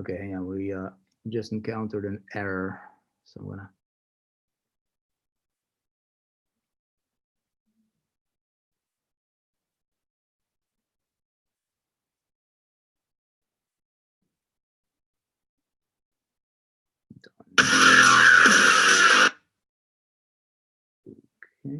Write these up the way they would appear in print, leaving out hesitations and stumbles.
Okay, hang on. We just encountered an error. So I'm gonna. Okay.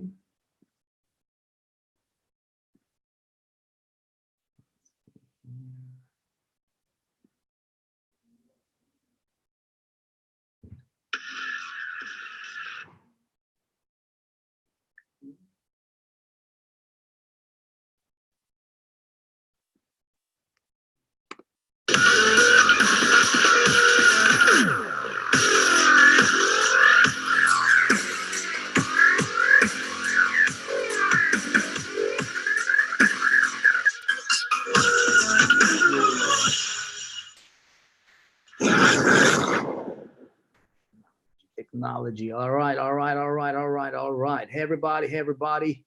Technology. All right, all right, all right, all right, all right. Hey, everybody. Hey, everybody.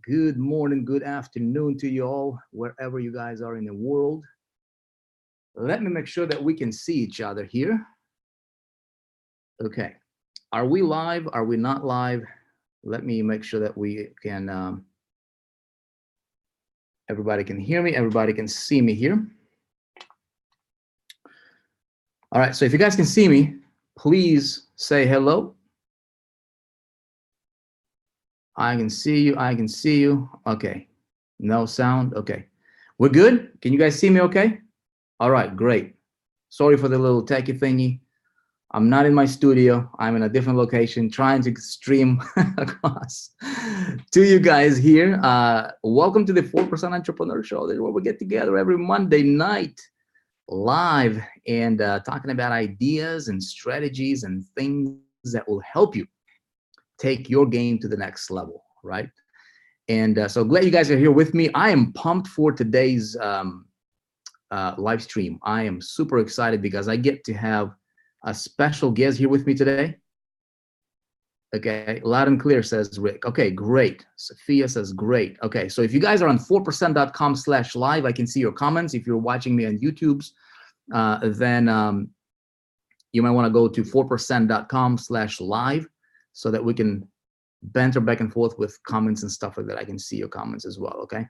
Good morning, good afternoon to you all, wherever you guys are in the world. Let me make sure that we can see each other here. Okay. Are we live? Are we not live? Let me make sure that we can, everybody can hear me. Everybody can see me here. All right. So if you guys can see me, please say hello. I can see you. I can see you. Okay. No sound. Okay. We're good. Can you guys see me okay? All right. Great. Sorry for the little techie thingy. I'm not in my studio. I'm in a different location trying to stream across to you guys here. Welcome to the 4% Entrepreneur Show. This is where we get together every Monday night live and talking about ideas and strategies and things that will help you take your game to the next level, right? And so glad you guys are here with me. I am pumped for today's live stream. I am super excited because I get to have a special guest here with me today. Okay, loud and clear, says Rick. Okay, great. Sophia says great. Okay, so if you guys are on 4percent.com/live, I can see your comments. If you're watching me on YouTube's, then you might want to go to 4percent.com/live so that we can banter back and forth with comments and stuff like that. I can see your comments as well. Okay.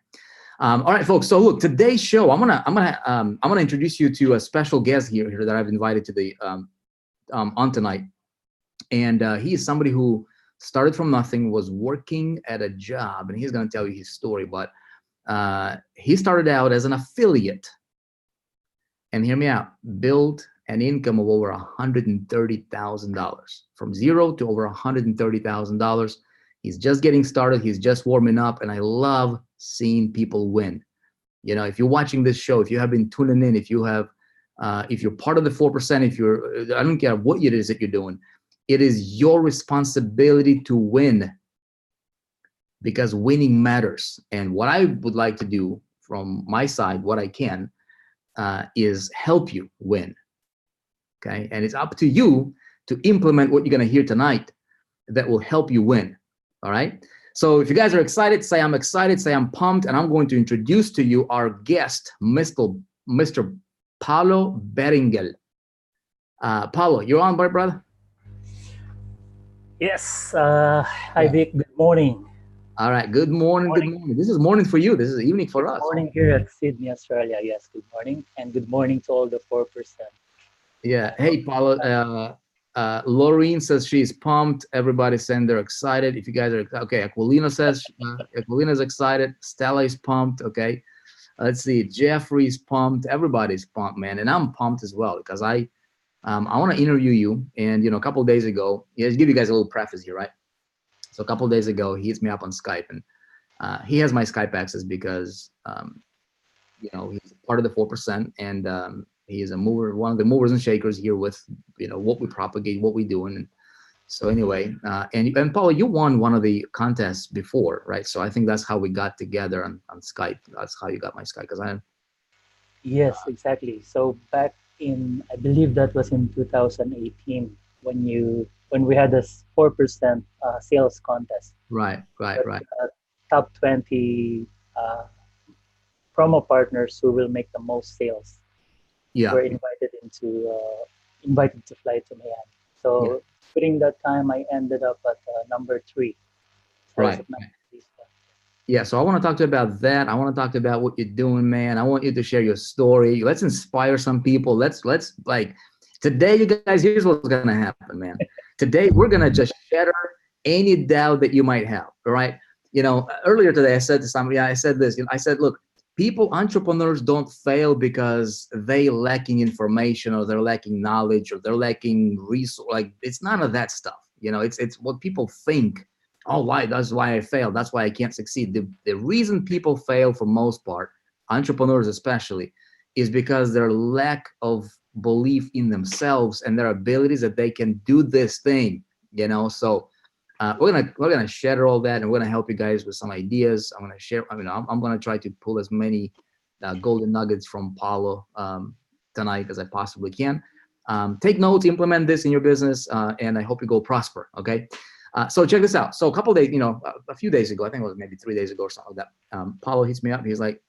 All right, folks. So look, today's show, I'm gonna introduce you to a special guest here that I've invited to the on tonight, and he is somebody who started from nothing, was working at a job, and he's gonna tell you his story. But he started out as an affiliate, and hear me out, built an income of over $130,000 from zero to over $130,000. He's just getting started. He's just warming up, and I love seeing people win. You know, if you're watching this show, if you have been tuning in, if you have, if you're part of the 4%, if you're, I don't care what it is that you're doing, it is your responsibility to win, because winning matters. And what I would like to do from my side, what I can, is help you win. Okay, and it's up to you to implement what you're going to hear tonight that will help you win. All right. So if you guys are excited, say I'm excited, say I'm pumped, and I'm going to introduce to you our guest, Mr. Paulo Beringuel. Paulo, you're on, brother? Yes. Hi, Vick. Good morning. All right. Good morning. Good morning. This is morning for you. This is evening for us. Good morning here at Sydney, Australia. Yes. Good morning, and good morning to all the 4%. Yeah. Hey, Paulo. Laureen says she's pumped. Everybody's saying they're excited. If you guys are okay, Aquilina says Aquilina's excited. Stella is pumped. Okay, let's see. Jeffrey's pumped. Everybody's pumped, man, and I'm pumped as well because I want to interview you. And a couple of days ago, just give you guys a little preface here, right? So a couple of days ago, he hits me up on Skype, and he has my Skype access because he's part of the 4%, and he is a mover, one of the movers and shakers here with what we propagate, what we do. And so anyway, and Paulo, you won one of the contests before, right? So I think that's how we got together on Skype. That's how you got my Skype, because Yes, exactly. So back in, I believe that was in 2018 when we had this 4% sales contest. Right. Top 20 promo partners who will make the most sales. Yeah. were invited to fly to Miami. Yeah. So during that time, I ended up at number three. So I was Right. at number three spot. Yeah, so I want to talk to you about that. I want to talk to you about what you're doing, man. I want you to share your story. Let's inspire some people. Let's like today, you guys. Here's what's gonna happen, man. Today we're gonna just shatter any doubt that you might have. All right. Earlier today I said to somebody, I said this. I said, look, entrepreneurs don't fail because they lacking information or they're lacking knowledge or they're lacking resource. Like it's none of that stuff. It's what people think. Oh, why? That's why I failed. That's why I can't succeed. The reason people fail for most part, entrepreneurs especially, is because their lack of belief in themselves and their abilities that they can do this thing. So we're gonna share all that, and we're gonna help you guys with some ideas. I'm gonna share. I'm gonna try to pull as many golden nuggets from Paulo tonight as I possibly can. Take notes, implement this in your business, and I hope you go prosper. Okay. So check this out. So a couple days, a few days ago, I think it was maybe 3 days ago or something like that. Paulo hits me up. He's like,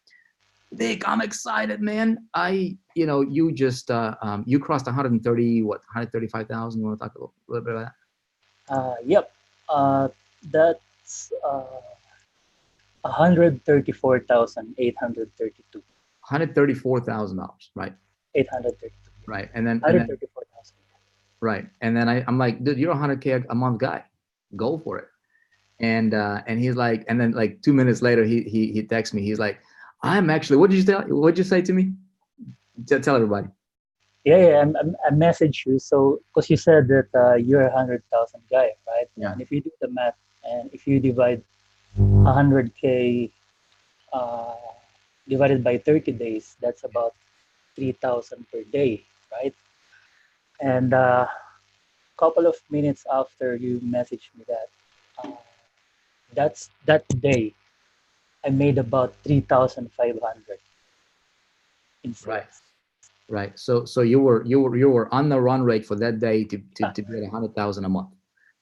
Vick, I'm excited, man. You just you crossed 130, 135,000. You want to talk a little bit about that? Yep. That's 134,832. $134,000, right? 832. Right. And then 134,000. right. And then I'm like, dude, you're a 100K a month guy. Go for it. And he's like, and then like 2 minutes later, he texts me. He's like, I'm actually, what'd you say to me? Tell everybody. Yeah. I messaged you. So, because you said that you're 100,000 guy, right? Yeah. And if you do the math and if you divide 100K uh, divided by 30 days, that's about 3,000 per day, right? And couple of minutes after you messaged me that, uh, that day I made about 3,500 in Right. sales. Right. So you were on the run rate for that day to be at 100,000 a month. So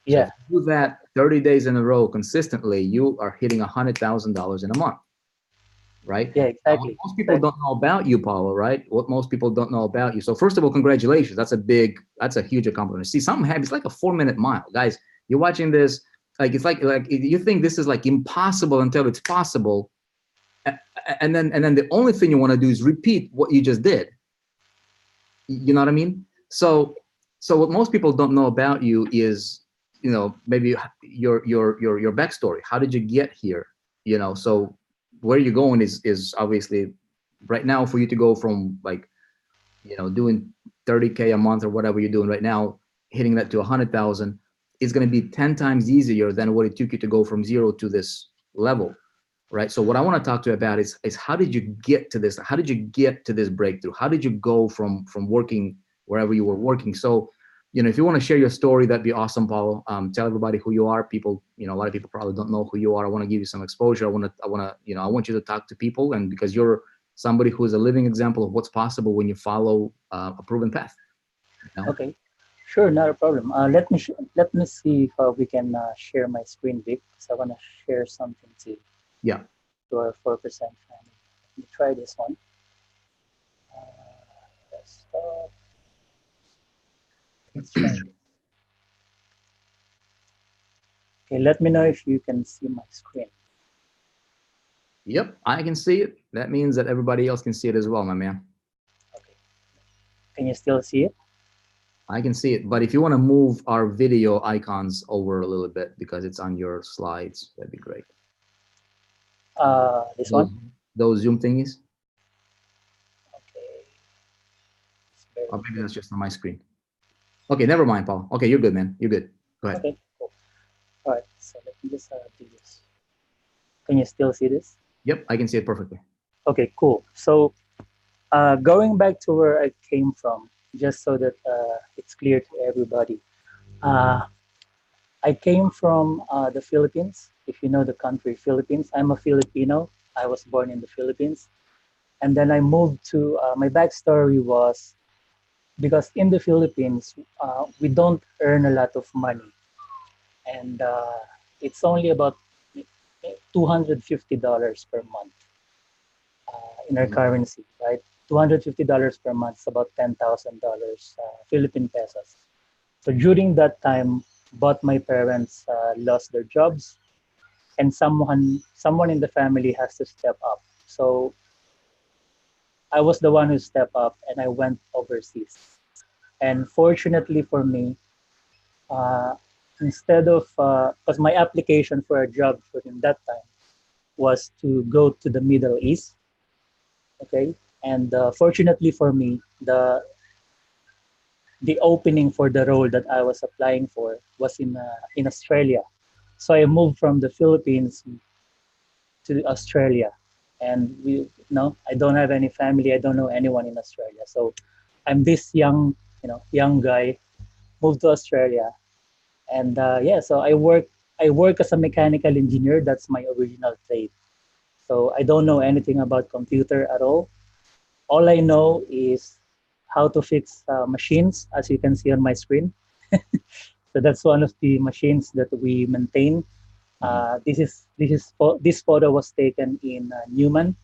if Yeah, you do that 30 days in a row consistently, you are hitting $100,000 in a month. Right? yeah, What exactly. most people don't know about you, Paulo, right? What most people don't know about you. So first of all, congratulations. That's a huge accomplishment. See, some have, it's like a 4-minute mile. Guys, you're watching this, like it's like you think this is like impossible until it's possible. And then the only thing you want to do is repeat what you just did. You know what I mean? So what most people don't know about you is, maybe your backstory. How did you get here? So where you're going is obviously right now for you to go from like, doing 30K a month or whatever you're doing right now, hitting that to 100,000 is going to be 10 times easier than what it took you to go from zero to this level. Right. So what I want to talk to you about is how did you get to this? How did you get to this breakthrough? How did you go from working wherever you were working? So, if you want to share your story, that'd be awesome, Paulo. Tell everybody who you are. People, a lot of people probably don't know who you are. I want to give you some exposure. I want you to talk to people, and because you're somebody who is a living example of what's possible when you follow a proven path. Okay, sure, not a problem. Let me see if we can share my screen, Vic. Because I want to share something Yeah. to our 4% family. Let me try this one. Desktop. Let's try it. Okay, let me know if you can see my screen. Yep, I can see it. That means that everybody else can see it as well, my man. Okay, can you still see it? I can see it, but if you want to move our video icons over a little bit because it's on your slides, that'd be great. This Those, one? those Zoom thingies? Okay. Or maybe that's just on my screen. Okay, never mind, Paul. Okay, you're good, man. You're good. Go ahead. Okay, cool. All right, so let me just do this. Can you still see this? Yep, I can see it perfectly. Okay, cool. So going back to where I came from, just so that it's clear to everybody. I came from the Philippines. If you know the country Philippines, I'm a Filipino. I was born in the Philippines. And then I moved to, my backstory was because in the Philippines, we don't earn a lot of money. And it's only about $250 per month in our currency, right? $250 per month is about $10,000 Philippine pesos. So during that time, both my parents lost their jobs, and someone in the family has to step up. So I was the one who stepped up, and I went overseas. And fortunately for me, uh, instead of because my application for a job in that time was to go to the Middle East, okay, and fortunately for me, the opening for the role that I was applying for was in Australia. So I moved from the Philippines to Australia, and I don't have any family. I don't know anyone in Australia. So I'm this young guy moved to Australia, and yeah, so I work as a mechanical engineer. That's my original trade. So I don't know anything about computer at all. All I know is how to fix machines, as you can see on my screen. So that's one of the machines that we maintain. This photo was taken in Newman,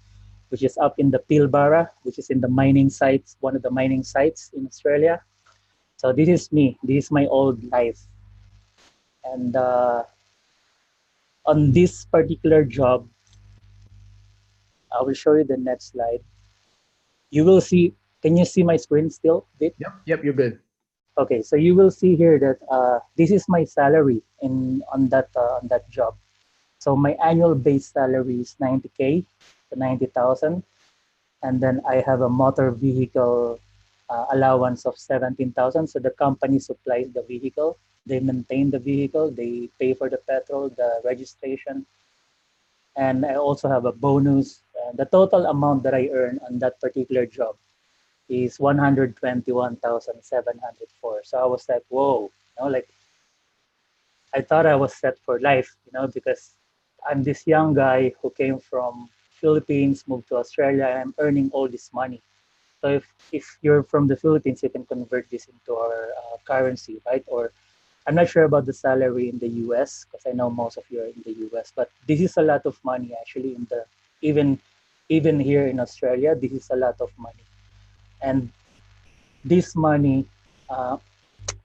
which is up in the Pilbara, which is in the mining sites, one of the mining sites in Australia. So this is me. This is my old life. And on this particular job, I will show you the next slide. You will see. Can you see my screen still, Vic? Yep, you're good. Okay, so you will see here that this is my salary on that job. So my annual base salary is 90K to 90,000, and then I have a motor vehicle allowance of 17,000. So the company supplies the vehicle, they maintain the vehicle, they pay for the petrol, the registration, and I also have a bonus. The total amount that I earn on that particular job is 121,704. So I was like, whoa, like I thought I was set for life, because I'm this young guy who came from Philippines, moved to Australia, and I'm earning all this money. So if you're from the Philippines, you can convert this into our currency, right? Or I'm not sure about the salary in the US because I know most of you are in the US, but this is a lot of money actually even even here in Australia, this is a lot of money. And this money, uh,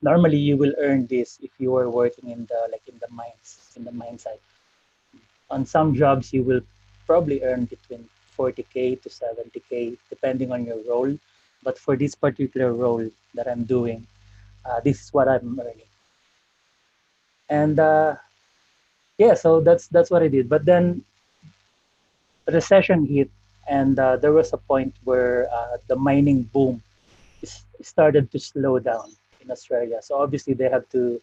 normally you will earn this if you are working in the mine site. On some jobs, you will probably earn between 40K to 70K depending on your role. But for this particular role that I'm doing, this is what I'm earning. And yeah, so that's what I did. But then the recession hit, and there was a point where the mining boom started to slow down in Australia. So obviously they have to,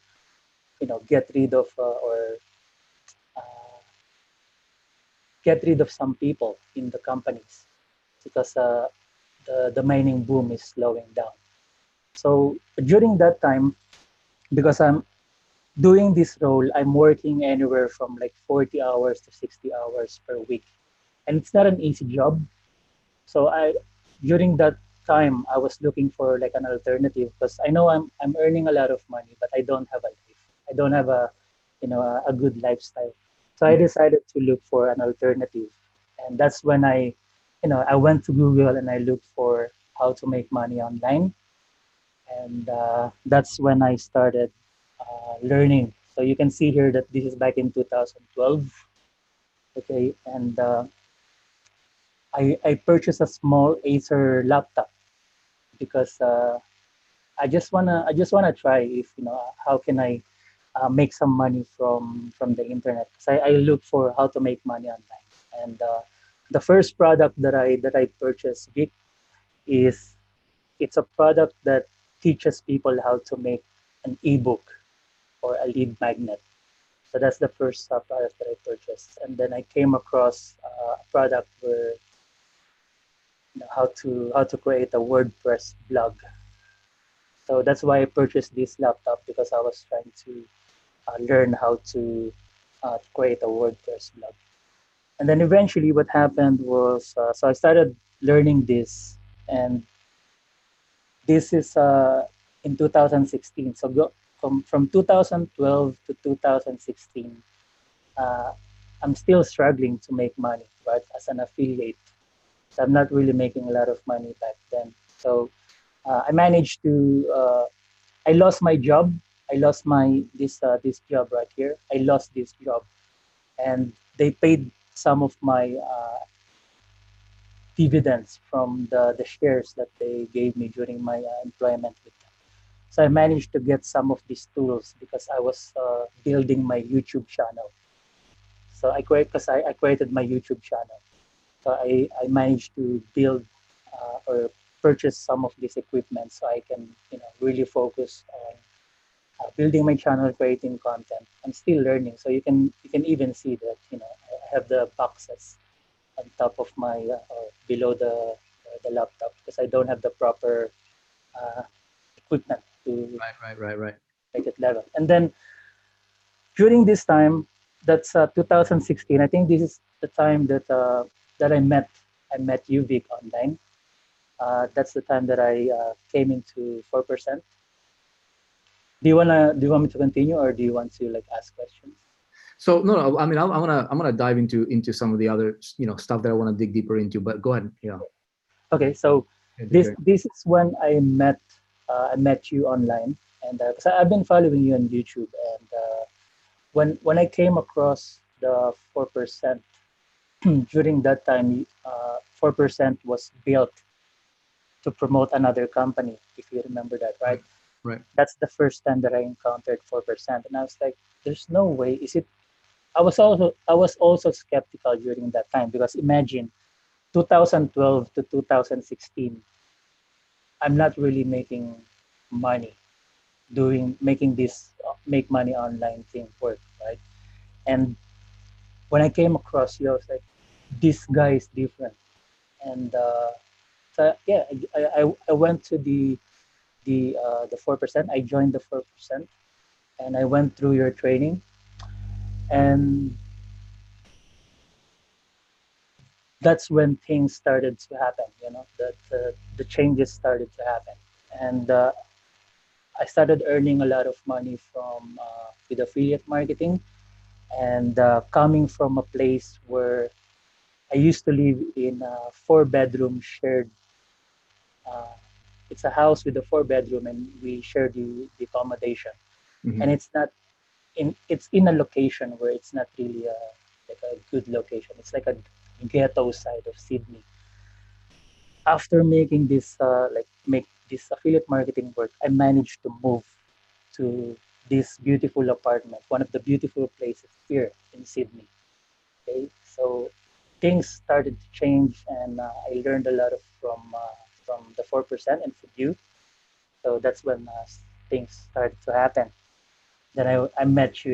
get rid of or uh, get rid of some people in the companies because the mining boom is slowing down. So during that time, because I'm doing this role, I'm working anywhere from like 40 hours to 60 hours per week. And it's not an easy job. So during that time, I was looking for like an alternative because I know I'm earning a lot of money, but I don't have a life. I don't have a good lifestyle. So I decided to look for an alternative, and that's when I went to Google and I looked for how to make money online, and that's when I started learning. So you can see here that this is back in 2012. Okay, and I purchased a small Acer laptop because I just wanna try if how can I make some money from the internet. So I look for how to make money online, and the first product that I purchased, Vick, is it's a product that teaches people how to make an ebook or a lead magnet. So that's the first product that I purchased, and then I came across a product where how to create a WordPress blog. So that's why I purchased this laptop because I was trying to learn how to create a WordPress blog. And then eventually, what happened was, so I started learning this, and this is in 2016. So from 2012 to 2016, uh, I'm still struggling to make money, right, as an affiliate. So I'm not really making a lot of money back then. So I managed to. I lost my job. I lost my this job right here. I lost this job, and they paid some of my dividends from the shares that they gave me during my employment with them. So I managed to get some of these tools because I was building my YouTube channel. So I created my YouTube channel. So I managed to build or purchase some of this equipment so I can really focus on building my channel, creating content. I'm still learning, so you can even see that I have the boxes on top of my or below the laptop because I don't have the proper uh, equipment to Right. make it level. And then during this time, that's 2016. I think this is the time that I met you, Vick, online. That's the time that I came into 4%. Do you want me to continue, or do you want to like ask questions? So no, I mean, I'm gonna dive into some of the other stuff that I want to dig deeper into. But go ahead. Yeah. Okay, so Good to this hear. this is when I met you online, and because I've been following you on YouTube, and when I came across the 4%, during that time, 4% was built to promote another company, if you remember that, right? Right. Right. That's the first time that I encountered 4%, and I was like, "There's no way." Is it? I was also skeptical during that time because imagine 2012 to 2016, I'm not really making money doing making this make money online thing work, right? And when I came across you, I was like, this guy is different. And so yeah, I went to the 4%. I joined the 4%, and I went through your training, and that's when things started to happen. That the changes started to happen, and I started earning a lot of money from with affiliate marketing, and coming from a place where I used to live in a four-bedroom shared. Uh, it's a house with a four-bedroom, and we share the accommodation. And Hmm. it's in a location where it's not really like a good location. It's like a ghetto side of Sydney. After making this make this affiliate marketing work, I managed to move to this beautiful apartment, one of the beautiful places here in Sydney. Okay, so things started to change, and I learned a lot from the 4% and from you. So that's when things started to happen. Then I met you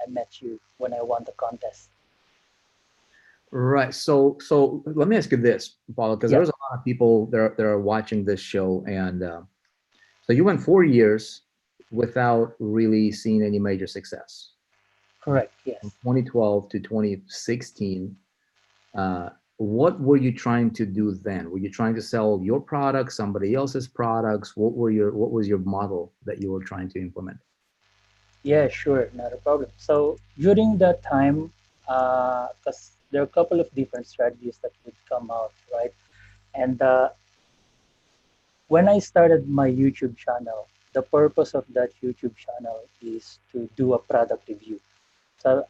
I met you when I won the contest. Right. So let me ask you this, Paulo, because Yeah, there's a lot of people that are watching this show, and so you went 4 years without really seeing any major success. correct. From Yes. 2012 to 2016, uh, what were you trying to do then? Were you trying to sell your products, somebody else's products? What was your model that you were trying to implement? Yeah, sure, not a problem. So during that time, because there are a couple of different strategies that would come out, right? And when I started my YouTube channel, the purpose of that YouTube channel is to do a product review. So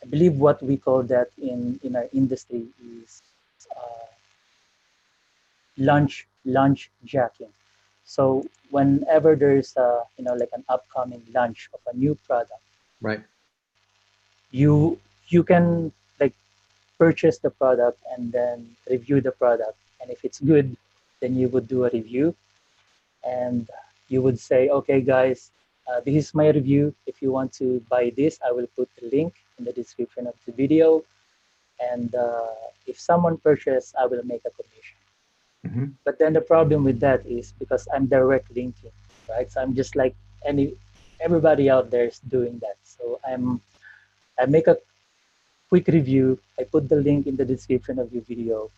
I believe what we call that in our industry is uh, launch jacking. So whenever there's like an upcoming launch of a new product, Right. you can like purchase the product and then review the product. And if it's good, then you would do a review, and you would say, okay, guys, this is my review. If you want to buy this, I will put the link in the description of the video. And if someone purchases, I will make a commission. Hmm. But then the problem with that is because I'm direct linking, right? So I'm just like everybody out there is doing that. So I make a quick review. I put the link in the description of the video.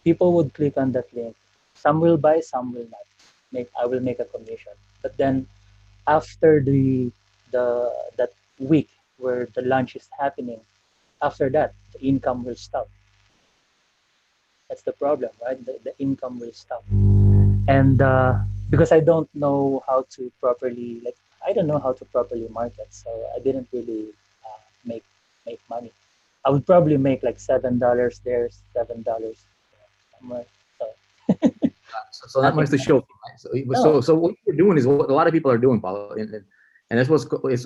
People would click on that link. Some will buy, some will not. I will make a commission. But then after the that week where the launch is happening, after that the income will stop. That's the problem, right? The income will stop. And because I don't know how to properly, like, I don't know how to properly market, so I didn't really make money. I would probably make like $7 there, $7 somewhere. So So not much nothing. to show for, right? No. So what you're doing is what a lot of people are doing, Paulo, and that's it's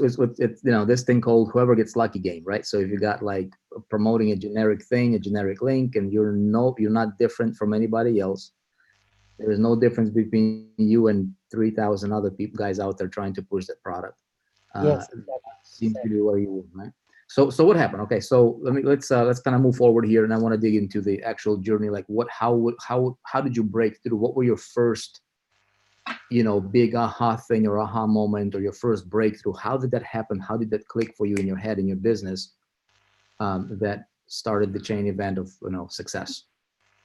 this thing called whoever gets lucky game, right? So if you got like promoting a generic thing, a generic link, and you're not different from anybody else. There is no difference between you and 3,000 other people guys out there trying to push that product. Yes, exactly, Seems to exactly. be where you were, right? So what happened? Okay, so let's kind of move forward here, and I want to dig into the actual journey. Like how did you break through? What were your first big aha thing or aha moment or your first breakthrough? How did that happen? How did that click for you in your head in your business that started the chain event of success?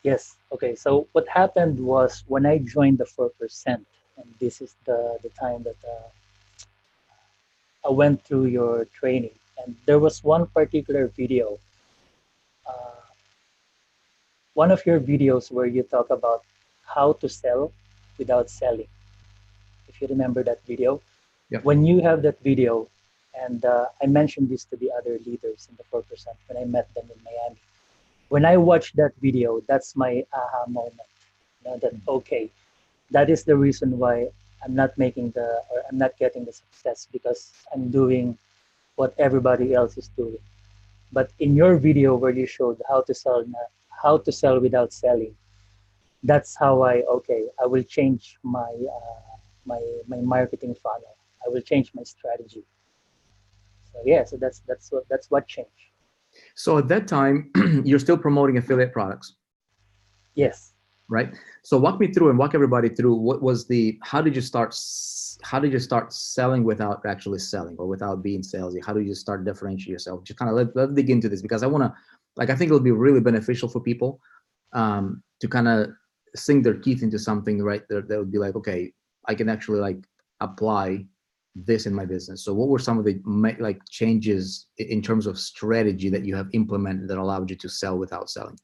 Yes. Okay. So what happened was when I joined the 4%, and this is the time that I went through your training, and there was one particular video, uh, one of your videos where you talk about how to sell without selling. If you remember that video, Yep. when you have that video, and I mentioned this to the other leaders in the 4% when I met them in Miami. When I watched that video, that's my aha moment. That okay, that is the reason why I'm not getting the success because I'm doing what everybody else is doing. But in your video where you showed how to sell without selling, that's how I will change my marketing funnel. I will change my strategy. So yeah, so that's what changed. So at that time, you're still promoting affiliate products, Yes. right? So walk me through and walk everybody through what was the how did you start selling without actually selling or without being salesy? How did you start differentiate yourself? Just kind of let's dig into this because I want to I think it'll be really beneficial for people to kind of sink their teeth into something right there that would be like, okay, I can actually like apply this in my business. So what were some of the like changes in terms of strategy that you have implemented that allowed you to sell without selling?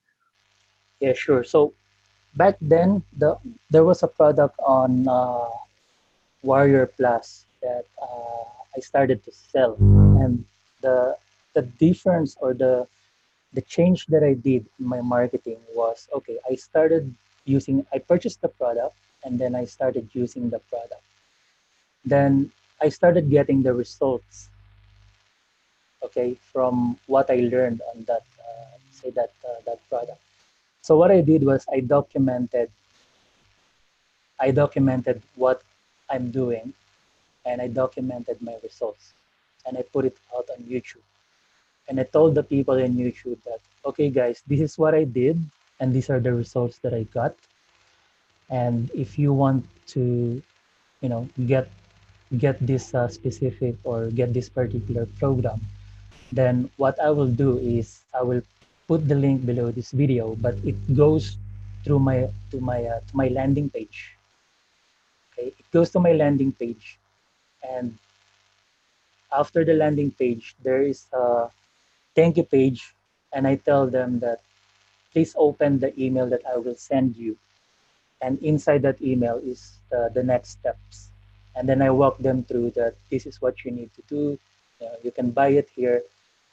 Yeah, sure. So back then, there was a product on Warrior Plus that I started to sell, and the the difference or the change that I did in my marketing was okay. I purchased the product, and then I started using the product. Then I started getting the results, okay, from what I learned on that product. So what I did was I documented what I'm doing, and I documented my results, and I put it out on YouTube. And I told the people in YouTube that, okay, guys, this is what I did, and these are the results that I got. And if you want to, get this specific or get this particular program, then what I will do is I will put the link below this video, but it goes through my landing page. Okay, it goes to my landing page, and after the landing page, there is a thank you page, and I tell them that please open the email that I will send you, and inside that email is the next steps, and then I walk them through that this is what you need to do. You can buy it here,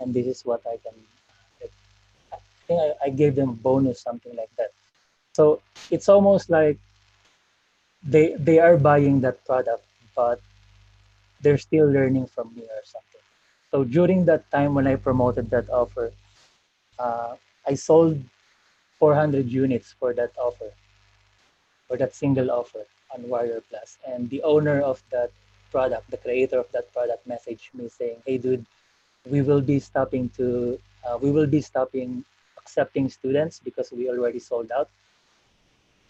and this is what I can. I think I gave them bonus something like that. So it's almost like they are buying that product, but they're still learning from me or something. So during that time when I promoted that offer, uh, I sold 400 units for that offer, for that single offer on Warrior Plus. And the owner of that product, the creator of that product, messaged me saying, "Hey, dude, we will be stopping accepting students because we already sold out."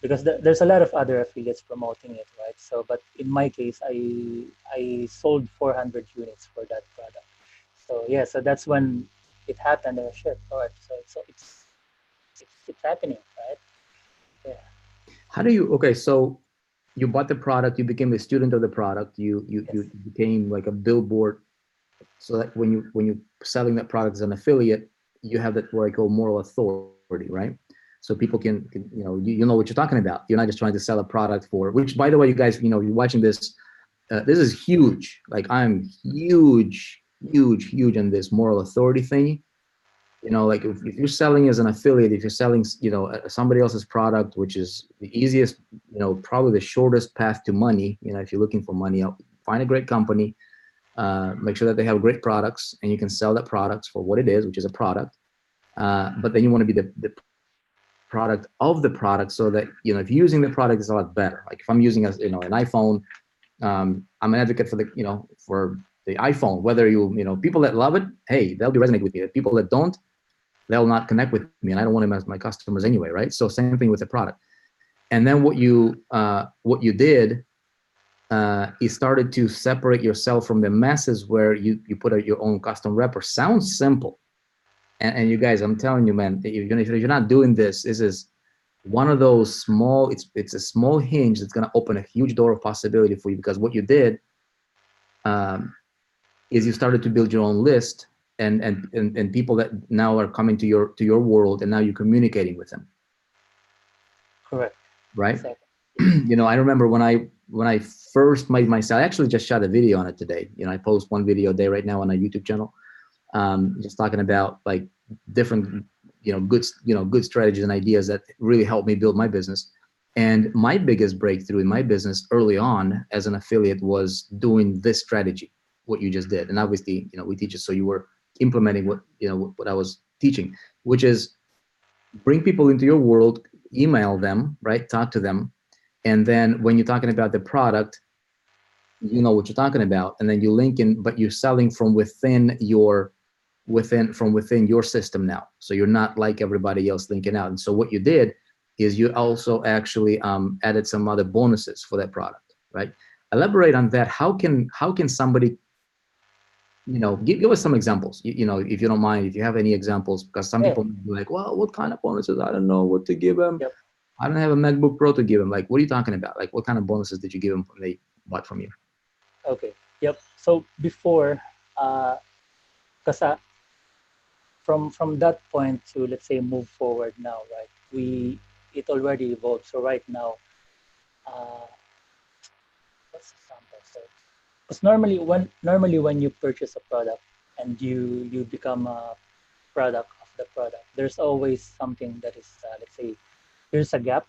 Because there's a lot of other affiliates promoting it, right? So, but in my case, I sold 400 units for that product. So yeah, so that's when it happened. Oh shit! All right, so it's happening, right? Yeah. How do you okay, so you bought the product, you became a student of the product, you Yes. became like a billboard so that when you selling that product as an affiliate, you have that what I call moral authority, right? so people can you know what you're talking about. You're not just trying to sell a product for, which by the way, you guys, you know, you're watching this. This is huge. Like I'm huge in this moral authority thing. You know, like if you're selling as an affiliate, if you're selling, you know, somebody else's product, which is the easiest, you know, probably the shortest path to money. You know, if you're looking for money, find a great company, make sure that they have great products, and you can sell that products for what it is, which is a product. But then you want to be the product of the product, so that, you know, if you're using the product, it's a lot better. Like if I'm using you know, an iPhone, I'm an advocate for the, you know, for the iPhone. Whether you know, people that love it, hey, they'll be resonate with me. People that don't, they'll not connect with me, and I don't want them as my customers anyway, right? So same thing with the product. And then what you did is started to separate yourself from the masses, where you put out your own custom wrapper. Sounds simple, and you guys, I'm telling you, man, if you're not doing this, this is one of those small. It's a small hinge that's gonna open a huge door of possibility for you, because what you did um, is you started to build your own list, and people that now are coming to your world, and now you're communicating with them, Correct. right? Exactly. You know, I remember when I first made myself, I actually just shot a video on it today. You know, I post one video a day right now on a YouTube channel, just talking about like different, good strategies and ideas that really helped me build my business. And my biggest breakthrough in my business early on as an affiliate was doing this strategy, what you just did. And obviously, you know, we teach it, so you were implementing what I was teaching, which is bring people into your world, email them, right? Talk to them. And then when you're talking about the product, you know what you're talking about, and then you link in, but you're selling from within your system now. So you're not like everybody else linking out. And so what you did is you also actually added some other bonuses for that product, right? Elaborate on that. How can somebody, you know, give us some examples, you know, if you don't mind, if you have any examples, because some Yeah. people might be like, well, what kind of bonuses? I don't know what to give them. Yep. I don't have a MacBook Pro to give them. Like, what are you talking about? Like, what kind of bonuses did you give them when they bought from you? Okay. Yep. So before, because from that point to, let's say, move forward now, right? It already evolved. So right now, uh, what's the sample? So because normally when you purchase a product and you become a product of the product, there's always something that is, let's say, there's a gap,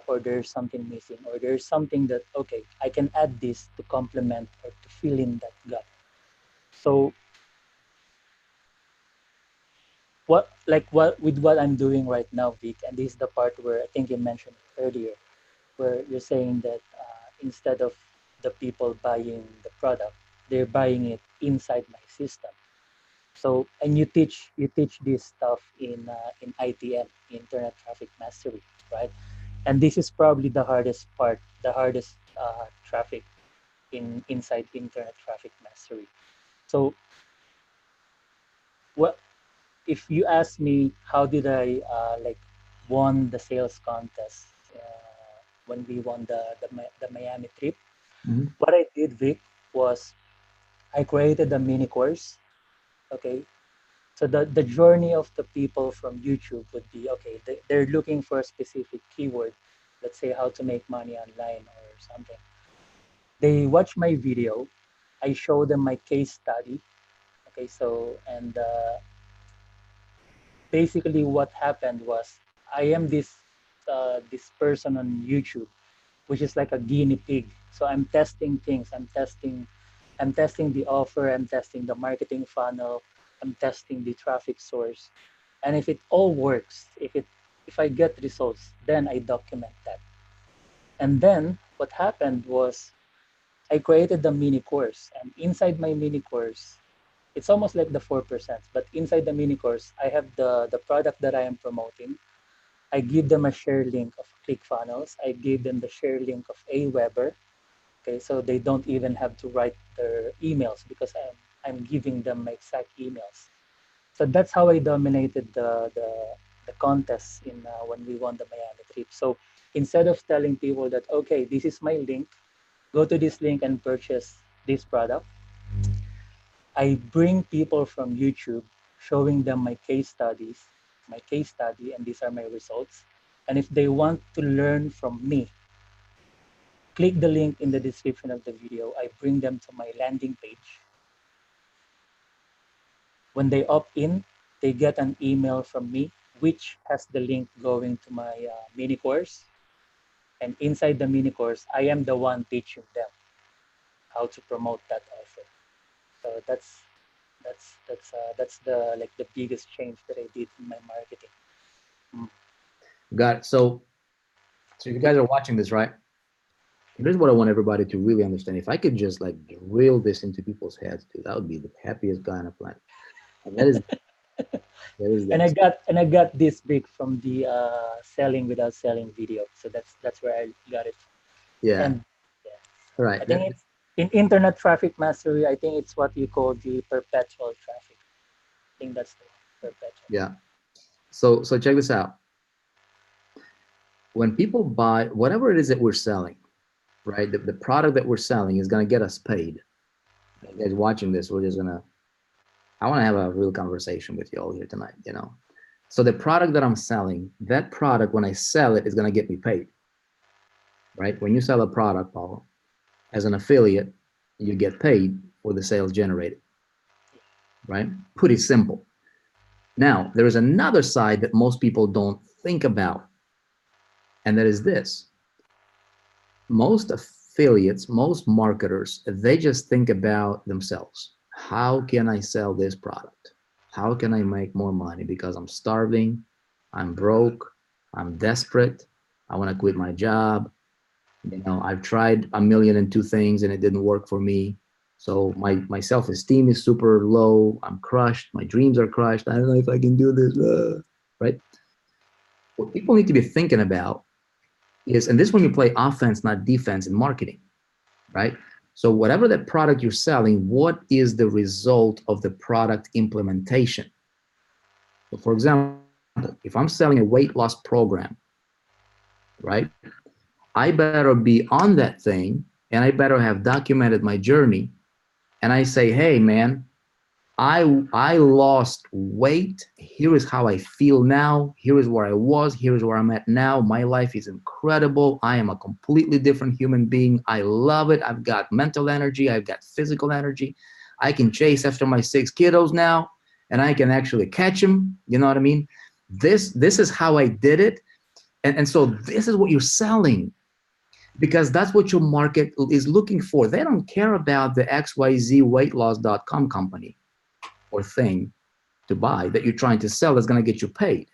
or there's something missing, or there's something that, okay, I can add this to complement or to fill in that gap. So what with what I'm doing right now, Vic, and this is the part where I think you mentioned earlier, where you're saying that instead of the people buying the product, they're buying it inside my system. So, and you teach this stuff in ITM, Internet Traffic Mastery, right? And this is probably the hardest part, the hardest traffic inside Internet Traffic Mastery. So, what if you ask me how did I like won the sales contest when we won the Miami trip? Mm-hmm. What I did, Vic, was I created a mini course. Okay, so the journey of the people from YouTube would be, okay, they're looking for a specific keyword, let's say how to make money online or something. They watch my video, I show them my case study. Okay, so and basically what happened was I am this person on YouTube, which is like a guinea pig. So I'm testing things. I'm testing the offer. I'm testing the marketing funnel. I'm testing the traffic source. And if it all works, if I get results, then I document that. And then what happened was I created the mini course, and inside my mini course, it's almost like the 4%, but inside the mini course, I have the product that I am promoting. I give them a share link of ClickFunnels. I give them the share link of Aweber. Okay, so they don't even have to write their emails because I'm giving them my exact emails. So that's how I dominated the contest in when we won the Miami trip. So instead of telling people that, okay, this is my link, go to this link and purchase this product, I bring people from YouTube, showing them my case studies, my case study, and these are my results. And if they want to learn from me, click the link in the description of the video. I bring them to my landing page. When they opt in, they get an email from me, which has the link going to my mini course. And inside the mini course, I am the one teaching them how to promote that offer. So that's the like the biggest change that I did in my marketing. Mm. Got it. So you guys are watching this, right? Here's what I want everybody to really understand. If I could just like drill this into people's heads, dude, that would be the happiest guy on the planet. And that is And this. I got this big from the selling without selling video. So that's where I got it. Yeah. And yeah, All right. I think it's in internet traffic mastery. I think it's what you call the perpetual traffic. I think that's the perpetual. Yeah. So check this out. When people buy whatever it is that we're selling, right? The product that we're selling is going to get us paid. You guys watching this, we're just gonna. I want to have a real conversation with you all here tonight. You know, so the product that I'm selling, that product when I sell it is going to get me paid, right? When you sell a product, Paul, as an affiliate, you get paid for the sales generated, right? Pretty simple. Now there is another side that most people don't think about, and that is this. Most affiliates, most marketers, they just think about themselves. How can I sell this product? How can I make more money? Because I'm starving, I'm broke, I'm desperate, I want to quit my job. You know, I've tried a million and two things and it didn't work for me. So my self-esteem is super low. I'm crushed. My dreams are crushed. I don't know if I can do this, right? What people need to be thinking about is, and this is when you play offense, not defense in marketing, right? So whatever that product you're selling, what is the result of the product implementation? So for example, if I'm selling a weight loss program, right? I better be on that thing and I better have documented my journey. And I say, hey man, I lost weight. Here is how I feel now. Here is where I was. Here is where I'm at now. My life is incredible. I am a completely different human being. I love it. I've got mental energy. I've got physical energy. I can chase after my 6 kiddos now, and I can actually catch them. You know what I mean? This is how I did it. And so this is what you're selling, because that's what your market is looking for. They don't care about the XYZweightloss.com company or thing to buy that you're trying to sell that's going to get you paid.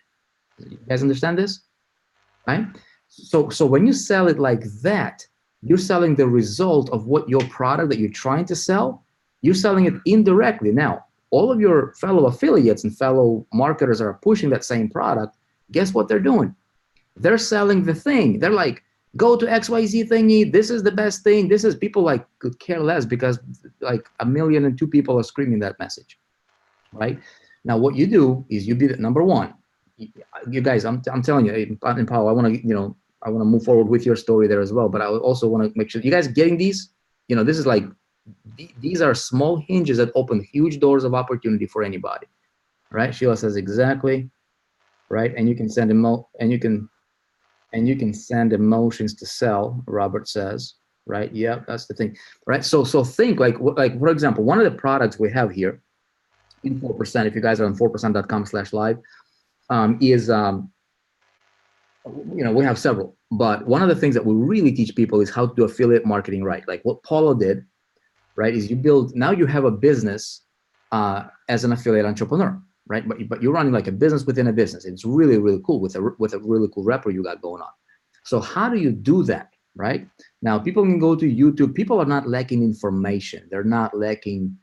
You guys understand this? Right? So when you sell it like that, you're selling the result of what your product that you're trying to sell, you're selling it indirectly. Now, all of your fellow affiliates and fellow marketers are pushing that same product. Guess what they're doing? They're selling the thing. They're like, go to XYZ thingy. This is the best thing. This is, people like could care less because like 1,000,002 people are screaming that message. Right? Now, what you do is you be the number one. You guys, I'm telling you, and Paulo, I want to, I want to move forward with your story there as well. But I also want to make sure you guys getting these. This is like, these are small hinges that open huge doors of opportunity for anybody. Right? Sheila says exactly. Right? And you can send and you can send emotions to sell. Robert says. Right? Yeah, that's the thing. Right? So think like for example, one of the products we have here in 4%, if you guys are on 4percent.com/live, is, we have several, but one of the things that we really teach people is how to do affiliate marketing right. Like what Paulo did, right, is now you have a business as an affiliate entrepreneur, right? But you're running like a business within a business. It's really, really cool with a really cool rapper you got going on. So how do you do that, right? Now, people can go to YouTube. People are not lacking information. They're not lacking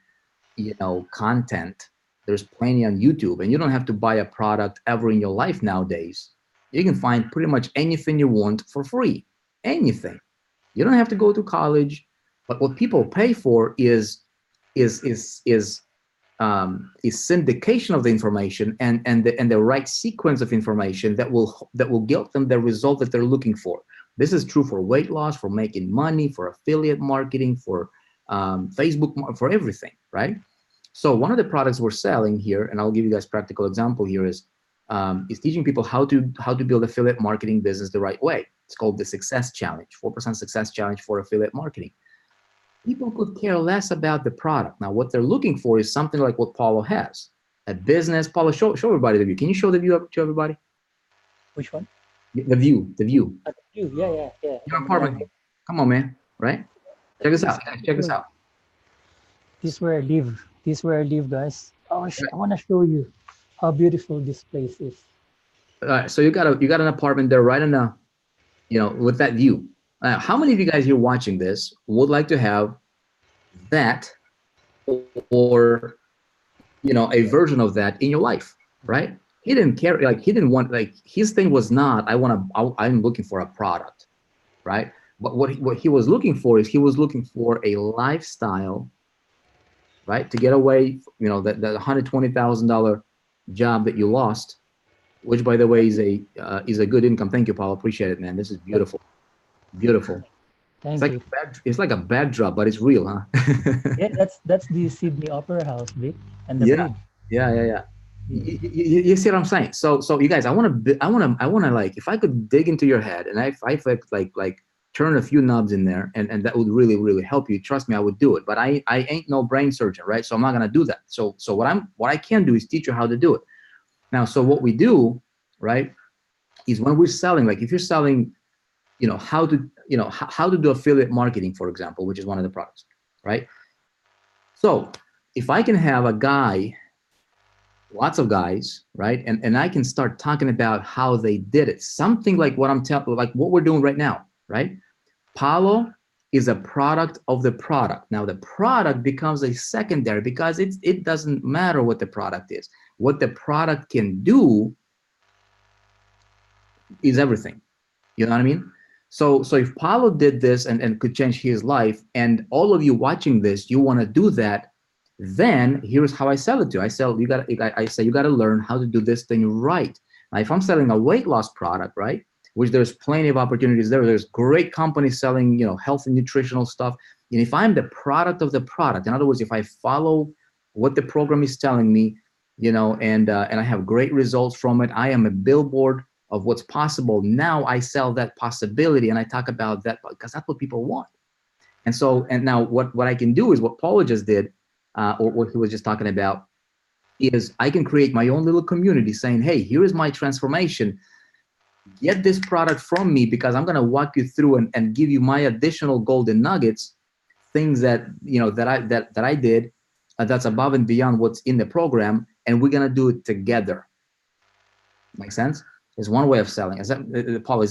content. There's plenty on YouTube, and you don't have to buy a product ever in your life nowadays. You can find pretty much anything you want for free. Anything. You don't have to go to college. But what people pay for is syndication of the information and the right sequence of information that will get them the result that they're looking for. This is true for weight loss, for making money, for affiliate marketing, for Facebook, for everything, right? So one of the products we're selling here, and I'll give you guys a practical example here, is is teaching people how to build affiliate marketing business the right way. It's called the Success Challenge, 4% Success Challenge for affiliate marketing. People could care less about the product. Now, what they're looking for is something like what Paulo has, a business. Paulo, show everybody the view. Can you show the view up to everybody? Which one? The view. Yeah. Your apartment. Come on, man. Right? Check this out. Check this out. This is where I live. This is where I live, guys. I want to show you how beautiful this place is. All right. So you got an apartment there, right in a, with that view. How many of you guys here watching this would like to have that, or a version of that in your life, right? He didn't care, he didn't want, his thing was not, I'm looking for a product, right? But what he was looking for is, he was looking for a lifestyle, right? To get away, that $120,000 job that you lost, which, by the way, is a good income. Thank you, Paul. Appreciate it, man. This is beautiful. Beautiful. Thank you. It's like a backdrop, but it's real, huh? Yeah, that's the Sydney Opera House, Vic, and the bridge. Yeah. You see what I'm saying? So you guys, I want to like, if I could dig into your head, and if I could like turn a few knobs in there, and that would really help you. Trust me, I would do it. But I ain't no brain surgeon, right? So I'm not gonna do that. So what I can do is teach you how to do it. Now, so what we do, right, is when we're selling, like if you're selling, how to do affiliate marketing, for example, which is one of the products, right? So if I can have a guy, lots of guys, right, and I can start talking about how they did it, something like what like what we're doing right now, right? Paulo is a product of the product. Now the product becomes a secondary, because it doesn't matter what the product is. What the product can do is everything. You know what I mean? So if Paulo did this and could change his life, and all of you watching this, you want to do that, then here's how I sell it to you. I say you got to learn how to do this thing right. Now, if I'm selling a weight loss product, right, which there's plenty of opportunities there. There's great companies selling, health and nutritional stuff. And if I'm the product of the product, in other words, if I follow what the program is telling me, and I have great results from it, I am a billboard of what's possible. Now I sell that possibility, and I talk about that because that's what people want. And now what I can do is what Paula just did, or what he was just talking about, is I can create my own little community saying, hey, here is my transformation. Get this product from me, because I'm going to walk you through and give you my additional golden nuggets, things that, that I did, that's above and beyond what's in the program. And we're going to do it together. Make sense? Is one way of selling. Is that, Paul?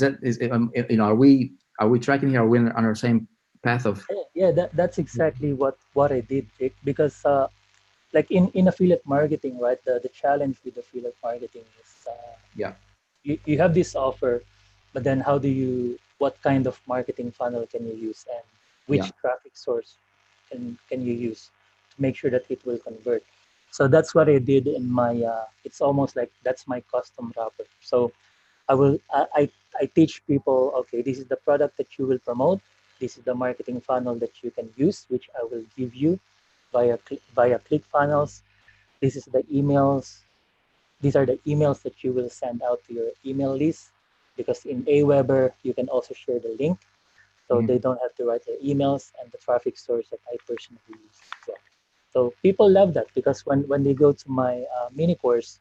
Are we tracking here? Are we on our same path of? Yeah, that's exactly what I did, Vic, because like in affiliate marketing, right? The challenge with affiliate marketing is you have this offer, but then what kind of marketing funnel can you use, and which traffic source can you use to make sure that it will convert? So that's what I did in my, it's almost like that's my custom wrapper. So I teach people, okay, this is the product that you will promote. This is the marketing funnel that you can use, which I will give you via ClickFunnels. This is the emails. These are the emails that you will send out to your email list, because in Aweber, you can also share the link, so they don't have to write their emails, and the traffic source that I personally use as well. So people love that, because when they go to my mini course,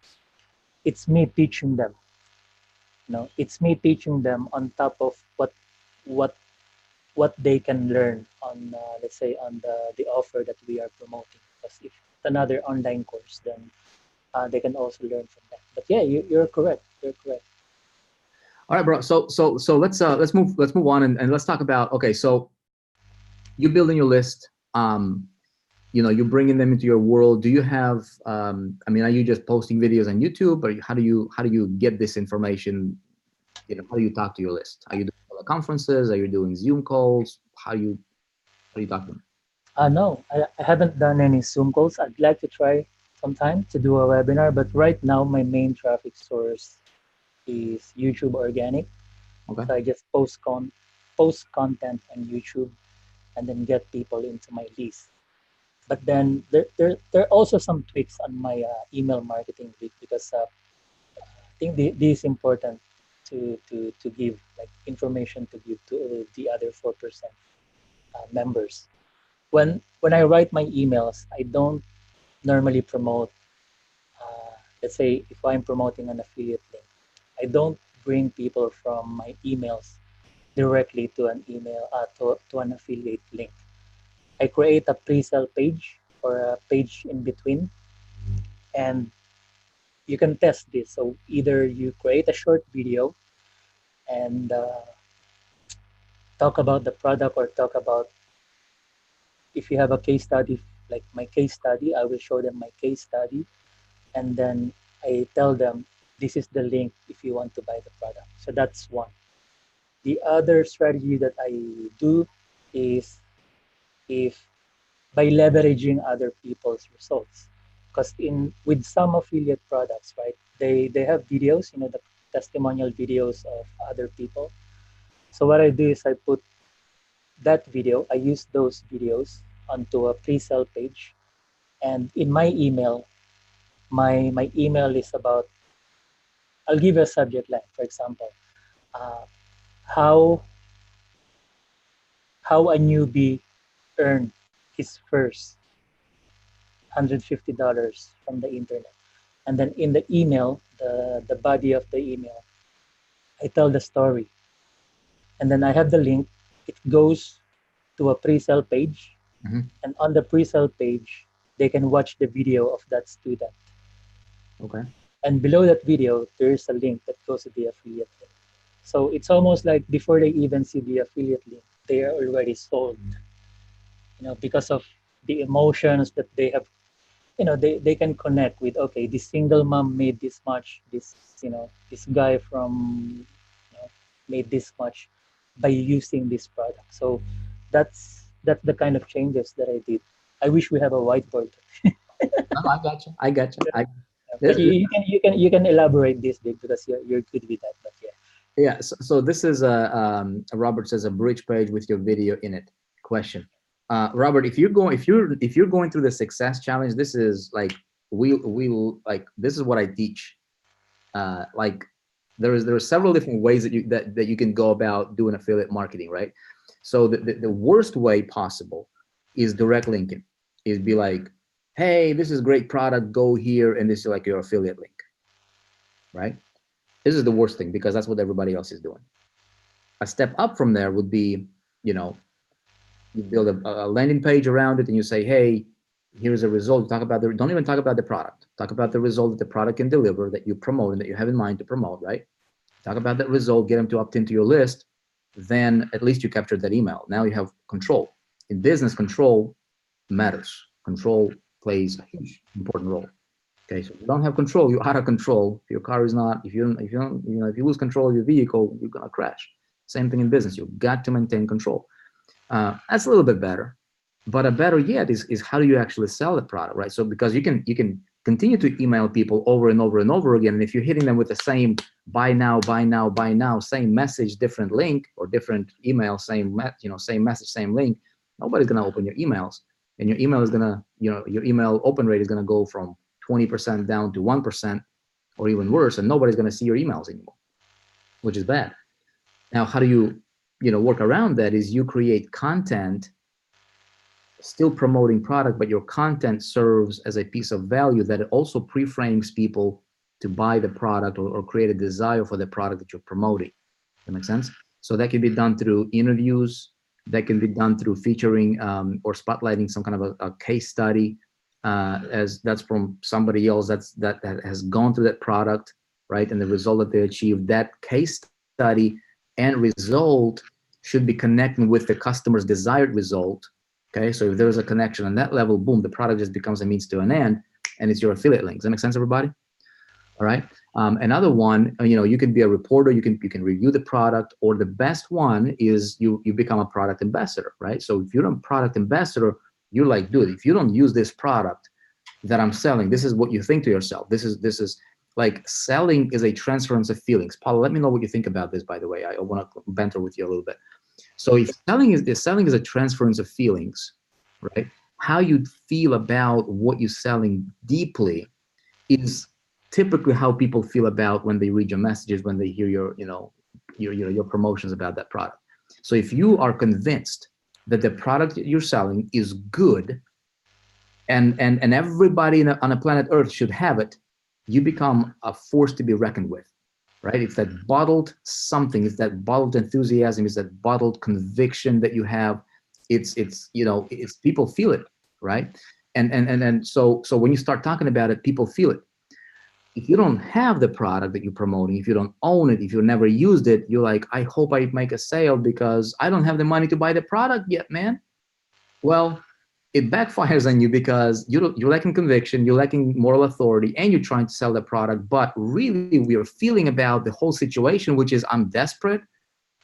it's me teaching them. It's me teaching them on top of what they can learn on, let's say, on the offer that we are promoting. Because if it's another online course, then they can also learn from that. But yeah, you're correct. You're correct. All right, bro. So let's move on, and let's talk about, okay, so you're building your list. You're bringing them into your world. Do you have, are you just posting videos on YouTube, or how do you get this information? How do you talk to your list? Are you doing conferences? Are you doing Zoom calls? How do you talk to them? No, I haven't done any Zoom calls. I'd like to try sometime to do a webinar, but right now my main traffic source is YouTube organic. Okay. So I just post content on YouTube, and then get people into my list. But then there are also some tweaks on my email marketing, because think this is important to give like information to give to the other 4% members. When I write my emails, I don't normally promote. Let's say if I'm promoting an affiliate link, I don't bring people from my emails directly to an email to an affiliate link. I create a pre-sale page or a page in between, and you can test this. So either you create a short video and talk about the product, or talk about, if you have a case study, like my case study, I will show them my case study, and then I tell them this is the link if you want to buy the product. So that's one. The other strategy that I do is, if by leveraging other people's results, because in with some affiliate products, right, they have videos, the testimonial videos of other people. So what I do is I put that video, I use those videos onto a pre-sale page, and in my email, my email is about, I'll give you a subject line, for example, uh, how how a newbie earned his first $150 from the internet. And then in the email, the body of the email, I tell the story. And then I have the link. It goes to a pre-sale page. Mhm. And on the pre-sale page, they can watch the video of that student. Okay. And below that video, there's a link that goes to the affiliate link. So it's almost like before they even see the affiliate link, they are already sold, because of the emotions that they have. They can connect with, okay, this single mom made this much, this guy from, made this much by using this product. So that's the kind of changes that I did. I wish we have a whiteboard. No, I got you. I got you. But This, you can elaborate this bit, because you're good with that. But yeah. yeah. So this is Robert says a bridge page with your video in it. Question. Robert, if you're going through the success challenge, this is like like this is what I teach. Like there are several different ways that you can go about doing affiliate marketing, right? So the worst way possible is direct linking. Is be like, hey, this is great product, go here, and this is like your affiliate link, right? This is the worst thing because that's what everybody else is doing. A step up from there would be, you know, you build a landing page around it and you say, hey, here's a result. Talk about don't even talk about the product. Talk about the result that the product can deliver, that you promote and that you have in mind to promote, right? Talk about that result, get them to opt into your list. Then at least you captured that email. Now you have control. In business, control matters. Control plays a huge important role. Okay, so if you don't have control, you're out of control. If your car is not, if you lose control of your vehicle, you're gonna crash. Same thing in business. You've got to maintain control. That's a little bit better, but a better yet is how do you actually sell the product, right? So because you can continue to email people over and over and over again, and if you're hitting them with the same buy now, buy now, buy now, same message, different link, or different email, same message, same link, nobody's gonna open your emails, and your email is gonna, your email open rate is gonna go from 20% down to 1%, or even worse, and nobody's gonna see your emails anymore, which is bad. Now, how do you work around that? Is you create content still promoting product, but your content serves as a piece of value that it also pre-frames people to buy the product, or create a desire for the product that you're promoting. That makes sense? So that can be done through interviews, that can be done through featuring or spotlighting some kind of a case study, as that's from somebody else that has gone through that product, right? And the result that they achieved, that case study and result should be connecting with the customer's desired result. Okay, so if there's a connection on that level, boom, the product just becomes a means to an end, and it's your affiliate link. Does that make sense, everybody? All right. Another one, you can be a reporter, you can review the product, or the best one is you become a product ambassador, right? So if you're a product ambassador, you're like, dude, if you don't use this product that I'm selling, this is what you think to yourself. This is like, selling is a transference of feelings. Paulo, let me know what you think about this, by the way. I want to banter with you a little bit. So if selling is a transference of feelings, right? How you feel about what you're selling deeply is typically how people feel about when they read your messages, when they hear your, your promotions about that product. So if you are convinced that the product that you're selling is good, and everybody on a planet Earth should have it, you become a force to be reckoned with, right? It's that bottled something, it's that bottled enthusiasm, it's that bottled conviction that you have. It's people feel it, right? And so when you start talking about it, people feel it. If you don't have the product that you're promoting, if you don't own it, if you've never used it, you're like, I hope I make a sale because I don't have the money to buy the product yet, man. Well, it backfires on you because you're lacking conviction, you're lacking moral authority, and you're trying to sell the product. But really, we are feeling about the whole situation, which is I'm desperate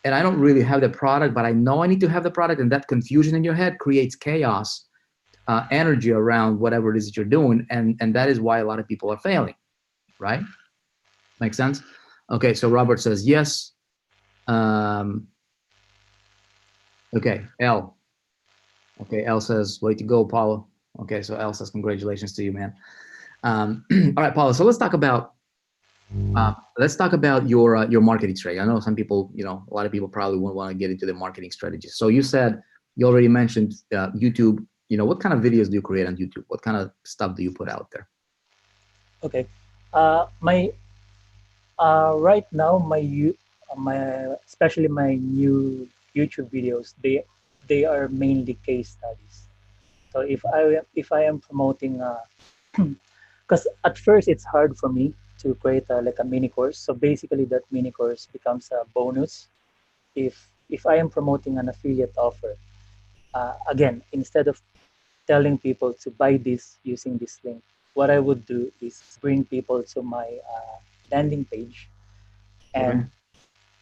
and I don't really have the product, but I know I need to have the product. And that confusion in your head creates chaos, energy around whatever it is that you're doing. And that is why a lot of people are failing, right? Make sense? Okay, so Robert says yes. Okay, L. Okay, L says, way to go, Paulo. Okay, so L says, congratulations to you, man. All right, Paulo. So let's talk about your marketing strategy. I know some people, a lot of people probably won't want to get into the marketing strategy. So you said you already mentioned YouTube. What kind of videos do you create on YouTube? What kind of stuff do you put out there? Okay. My right now my especially my new YouTube videos, they are mainly case studies. So if I am promoting because at first it's hard for me to create like a mini course. So basically that mini course becomes a bonus if I am promoting an affiliate offer. Again, instead of telling people to buy this using this link, what I would do is bring people to my landing page, Okay. and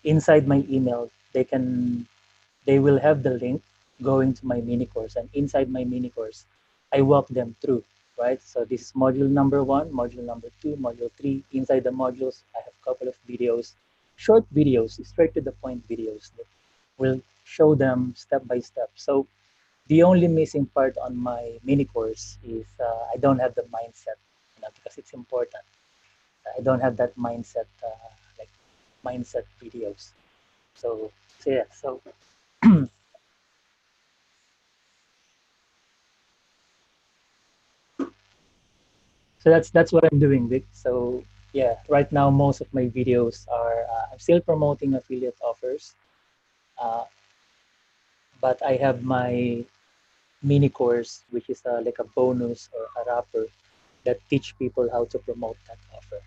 inside my email they will have the link going to my mini course, and inside my mini course I walk them through, right? So this is module number 1, module number 2, module 3. Inside the modules I have a couple of videos, short videos, straight to the point videos that will show them step by step. So the only missing part on my mini course is I don't have the mindset, because it's important. I don't have that mindset, like mindset videos. So yeah, so that's what I'm doing, Vic. So yeah, right now most of my videos are I'm still promoting affiliate offers, uh, but I have my mini course, which is like a bonus or a wrapper that teach people how to promote that offer.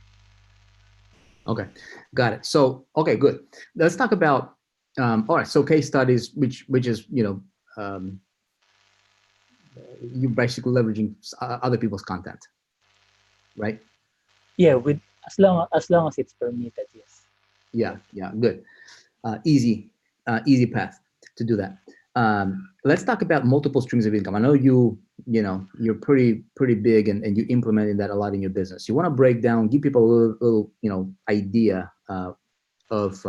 Okay, got it. So, okay, good. Let's talk about, all right, so case studies, which is, you basically leveraging other people's content, right? Yeah, with as long as it's permitted, yes. Yeah, good. Easy path to do that. Let's talk about multiple streams of income. I know you're pretty big and you implementing that a lot in your business. You want to break down, give people a little idea of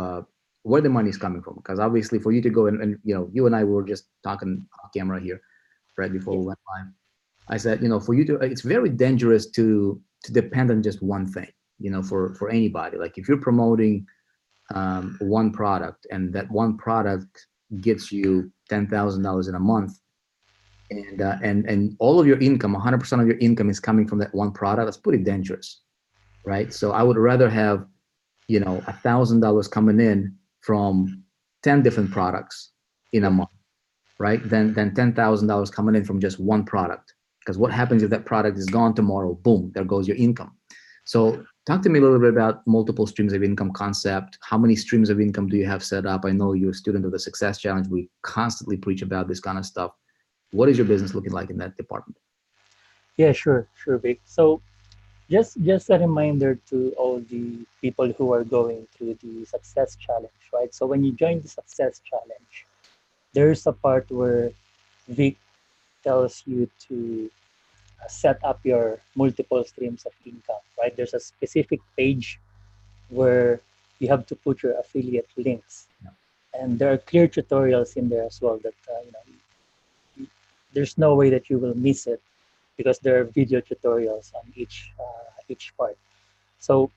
where the money is coming from, because obviously for you to go and you and I were just talking off camera here right before Yeah. we went live. I said, for you to, it's very dangerous to depend on just one thing, for anybody. Like if you're promoting one product and that one product gets you $10,000 in a month, and all of your income, 100% of your income is coming from that one product, that's pretty dangerous, right? So I would rather have $1,000 coming in from 10 different products in a Yeah. month, right? Than $10,000 coming in from just one product. Because what happens if that product is gone tomorrow? Boom, there goes your income. So talk to me a little bit about multiple streams of income concept. How many streams of income do you have set up? I know you're a student of the Success Challenge. We constantly preach about this kind of stuff. What is your business looking like in that department? Yeah, sure, Vic. So just a reminder to all the people who are going through the success challenge, right? So when you join the success challenge, there's a part where Vic tells you to set up your multiple streams of income, right? There's a specific page where you have to put your affiliate links, and there are clear tutorials in there as well that there's no way that you will miss it because there are video tutorials on each part. So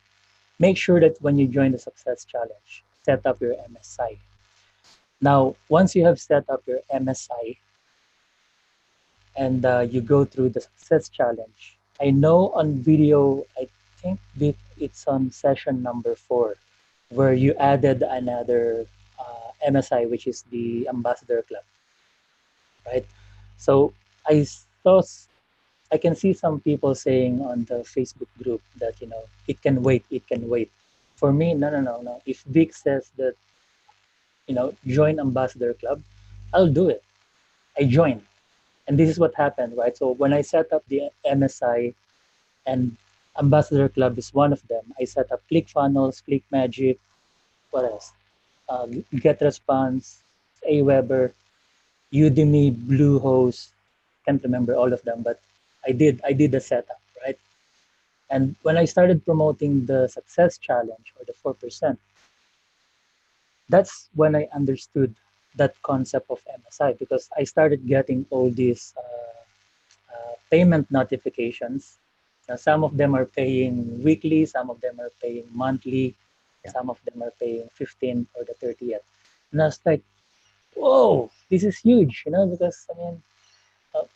make sure that when you join the Success Challenge, set up your MSI. Now, once you have set up your MSI and you go through the Success Challenge, I know on video, I think it's on session number 4, where you added another MSI, which is the Ambassador Club, right? So I saw, I can see some people saying on the Facebook group that, it can wait, it can wait. For me, no, no, no, no. If Vic says that, join Ambassador Club, I'll do it. I join. And this is what happened, right? So when I set up the MSI, and Ambassador Club is one of them, I set up ClickFunnels, ClickMagic, what else? GetResponse, Aweber, Udemy, Bluehost. Can't remember all of them, but I did the setup, right? And when I started promoting the Success Challenge or the 4%, that's when I understood that concept of MSI, because I started getting all these payment notifications. Now, some of them are paying weekly, some of them are paying monthly, Yeah. some of them are paying 15th or the 30th. And I was like, whoa, this is huge, because I mean, uh,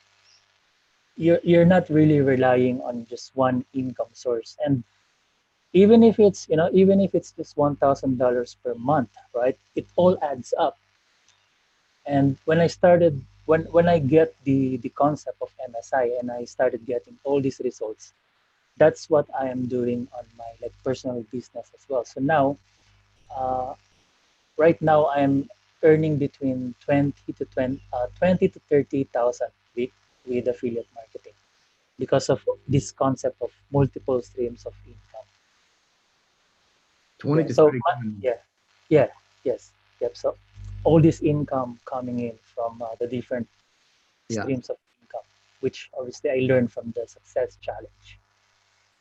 you're not really relying on just one income source. And even if it's just $1,000 per month, right? It all adds up. And when I get the concept of MSI and I started getting all these results, that's what I am doing on my like personal business as well. So now, uh, right now I'm earning between 20 to 30,000 with affiliate marketing because of this concept of multiple streams of income. 20 Yeah. to So 30 grand. yeah, yeah, yes, yep. So all this income coming in from the different Yeah. streams of income, which obviously I learned from the Success Challenge.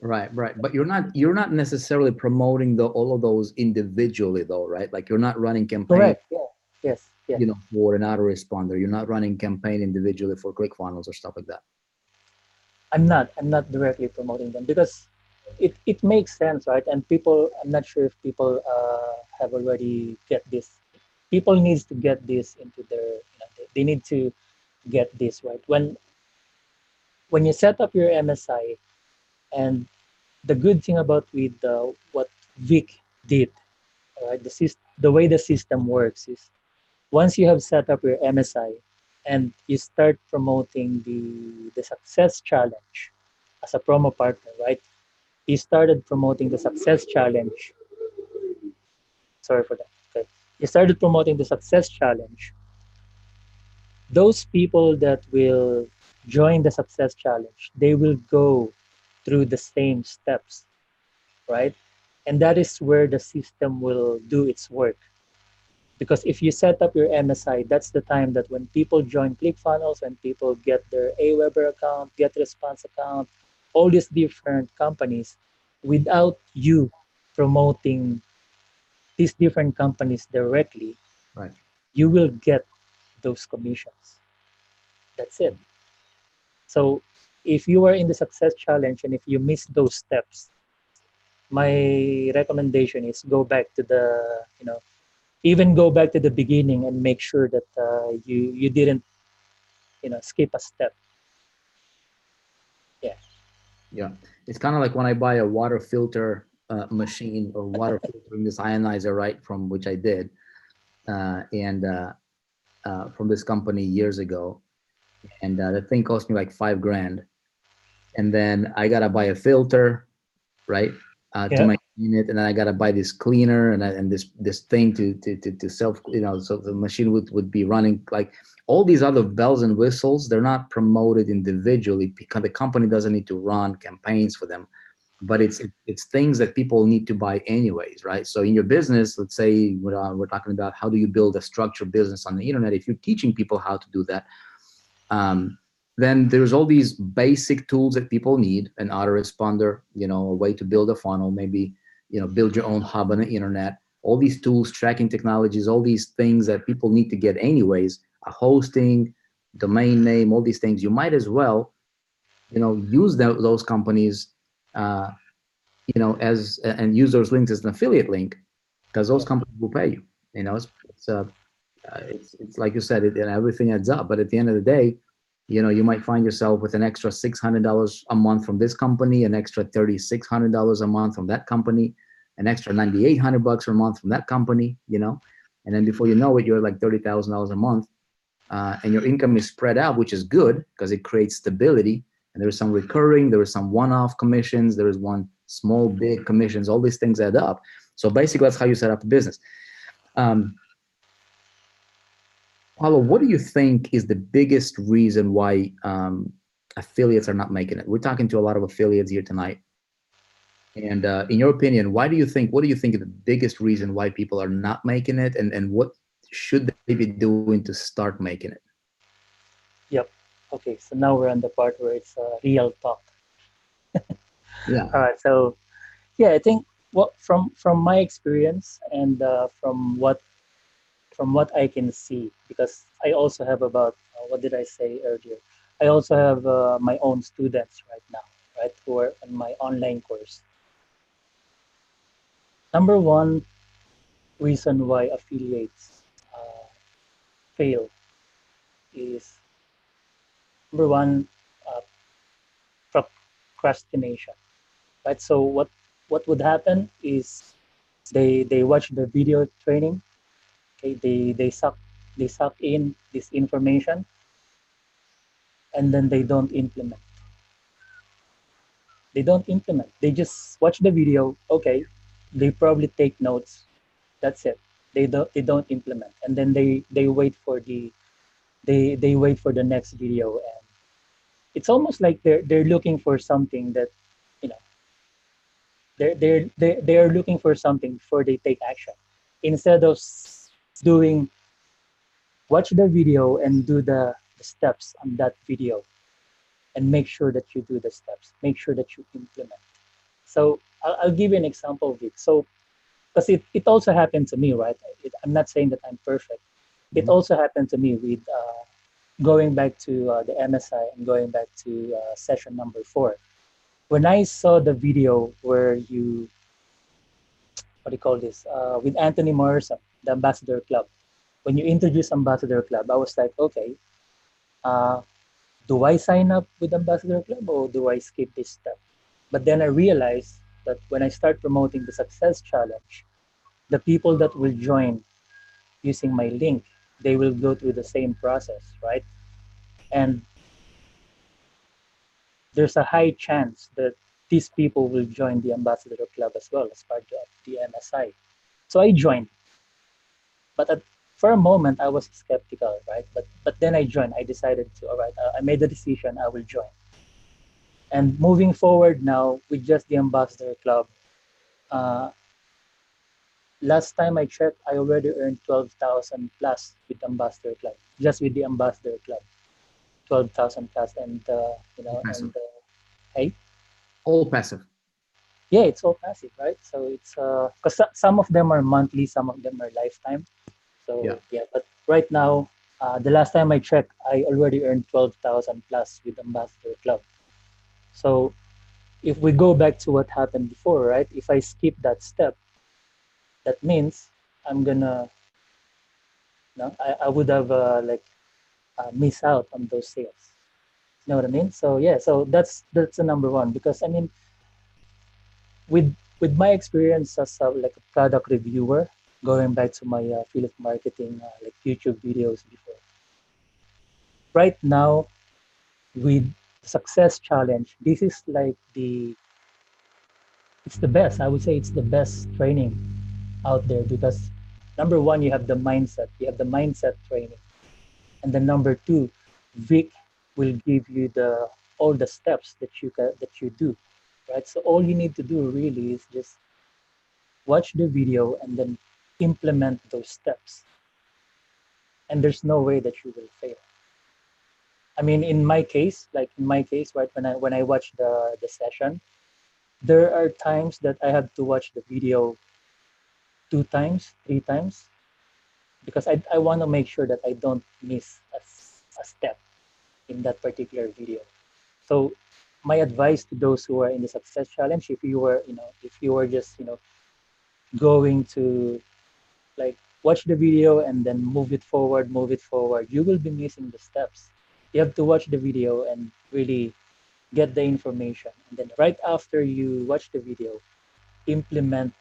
Right, right. But you're not necessarily promoting all of those individually though, right? Like you're not running campaign, Correct. Yeah. Yes. Yeah. for an autoresponder. You're not running campaign individually for ClickFunnels or stuff like that. I'm not directly promoting them because it makes sense, right? And people, I'm not sure if people have already get this. People needs to get this into their, they need to get this right. When you set up your MSI, and the good thing about with what Vic did, right? The way the system works is once you have set up your MSI and you start promoting the Success Challenge as a promo partner, right? You started promoting the Success Challenge. Sorry for that. Okay. You started promoting the Success Challenge. Those people that will join the Success Challenge, they will go through the same steps, right? And that is where the system will do its work. Because if you set up your MSI, that's the time that when people join ClickFunnels, when people get their Aweber account, GetResponse account, all these different companies, without you promoting these different companies directly, Right. you will get those commissions. That's it. So if you are in the Success Challenge and if you miss those steps, my recommendation is go back to even go back to the beginning and make sure that you didn't skip a step. Yeah. Yeah. It's kind of like when I buy a water filter machine or water filtering this ionizer, right? From which I did, and from this company years ago, and the thing cost me like 5 grand. And then I gotta buy a filter, right? To Yeah. maintain it, and then I gotta buy this cleaner and this thing to self, so the machine would be running like all these other bells and whistles. They're not promoted individually because the company doesn't need to run campaigns for them, but it's things that people need to buy anyways, right? So in your business, let's say we're talking about how do you build a structured business on the internet. If you're teaching people how to do that, then there's all these basic tools that people need: an autoresponder, a way to build a funnel, maybe, build your own hub on the internet, all these tools, tracking technologies, all these things that people need to get anyways, a hosting, domain name, all these things. You might as well, use those companies, as and use those links as an affiliate link, because those Yeah. companies will pay you. It's like you said, and everything adds up. But at the end of the day, you might find yourself with an extra $600 a month from this company, an extra $3,600 a month from that company, an extra $9,800 per month from that company, and then before you know it, you're like $30,000 a month, and your income is spread out, which is good because it creates stability. And there's some recurring, there is some one-off commissions, there is one small, big commissions. All these things add up. So basically, that's how you set up a business. Um, Paulo, what do you think is the biggest reason why affiliates are not making it? We're talking to a lot of affiliates here tonight. And in your opinion, what do you think is the biggest reason why people are not making it? And what should they be doing to start making it? Yep. Okay. So now we're on the part where it's real talk. Yeah. All right. So yeah, I think what from my experience and from what I can see, because I also have about what did I say earlier? I also have my own students right now, right, who are on my online course. Number one reason why affiliates uh, fail is number one, uh, procrastination, right? So what would happen is they watch the video training, okay, they suck in this information, and then they don't implement. They just watch the video, okay, they probably take notes, that's it. They don't implement, and then they wait for they wait for the next video. And it's almost like they're looking for something that, you know they're looking for something before they take action, instead of doing watch the video and do the steps on that video, and make sure that you do the steps, make sure that you implement. So I'll give you an example, Vic. So because it also happened to me, right? I'm not saying that I'm perfect. It Mhm. also happened to me with going back to the MSI and going back to session number 4. When I saw the video where what do you call this, with Anthony Morrison, the Ambassador Club, when you introduce Ambassador Club, I was like, okay, uh, do I sign up with Ambassador Club or do I skip this step? But then I realized that when I start promoting the Success Challenge, the people that will join using my link, they will go through the same process, right? And there's a high chance that these people will join the Ambassador Club as well as part of the MSI. So I joined, but for a moment I was skeptical, right? But then I joined. I decided to, all right, I made the decision. I will join. And moving forward now with just the Ambassador Club, uh, last time I checked, I already earned 12,000 plus with Ambassador Club, just with the Ambassador Club, 12,000 plus, and Passive. hey, All passive. yeah, it's all passive, right? So it's because some of them are monthly, some of them are lifetime. Yeah. So yeah, but right now, the last time I checked, I already earned 12,000 plus with Ambassador Club. So if we go back to what happened before, right? If I skip that step, that means I'm gonna, I would have miss out on those sales. You know what I mean? So yeah, so that's the number one, because I mean, with my experience as like a product reviewer, going back to my field of marketing, like YouTube videos before. Right now, with Success Challenge, this is like it's the best. I would say it's the best training out there, because number one, you have the mindset training, and then number two, Vic will give you the all the steps that you do, right? So all you need to do really is just watch the video and then implement those steps, and there's no way that you will fail. I mean, in my case, right, when I watch the session, there are times that I have to watch the video 2 times, 3 times, because I want to make sure that I don't miss a step in that particular video. So my advice to those who are in the success challenge, if you were, if you were just, going to like watch the video and then move it forward, you will be missing the steps. You have to watch the video and really get the information. And then right after you watch the video, implement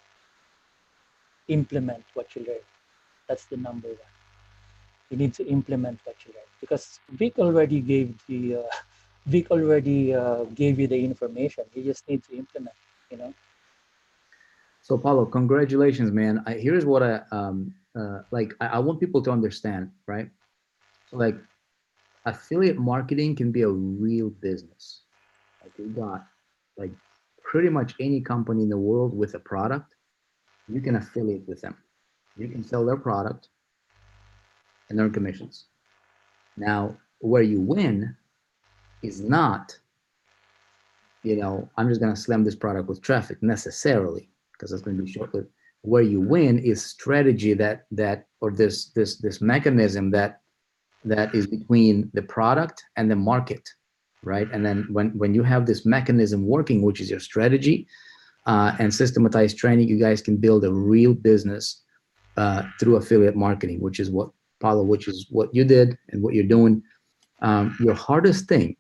implement what you learn. That's the number one. You need to implement what you learn because Vic already gave you the information. You just need to implement. You know. So Paulo, congratulations, man. Here's what I want people to understand, right? So like affiliate marketing can be a real business. Like we got like pretty much any company in the world with a product, you can affiliate with them. You can sell their product and earn commissions. Now, where you win is not, I'm just going to slam this product with traffic necessarily, because that's going to be short-lived. Where you win is strategy or this mechanism that is between the product and the market, right? And then when you have this mechanism working, which is your strategy and systematized training, you guys can build a real business through affiliate marketing, which is what you did and what you're doing. Your hardest thing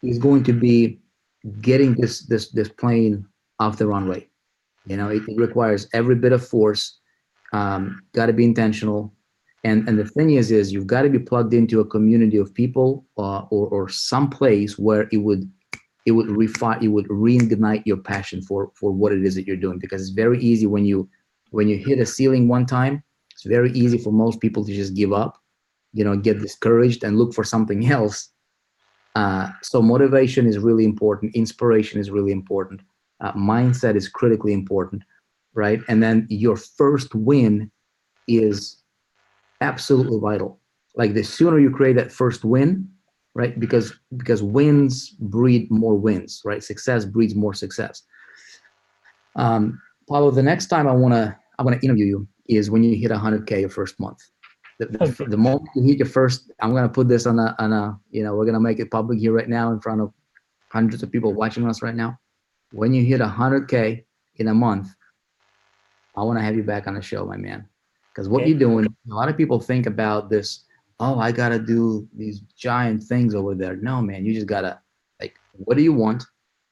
is going to be getting this plane off the runway. It requires every bit of force. Got to be intentional. And the thing is you've got to be plugged into a community of people or some place where it would reignite your passion for what it is that you're doing. Because it's very easy when you hit a ceiling one time, it's very easy for most people to just give up, get discouraged and look for something else. So motivation is really important. Inspiration is really important. Mindset is critically important, right? And then your first win is absolutely vital. Like the sooner you create that first win, right? Because wins breed more wins, right? Success breeds more success. Paulo, the next time I want to interview you is when you hit 100K your first month. The moment you hit your first, I'm going to put this on a, we're going to make it public here right now in front of hundreds of people watching us right now. When you hit 100K in a month, I want to have you back on the show, my man. Because what you're doing, a lot of people think about this, oh, I got to do these giant things over there. No, man, you just got to, what do you want?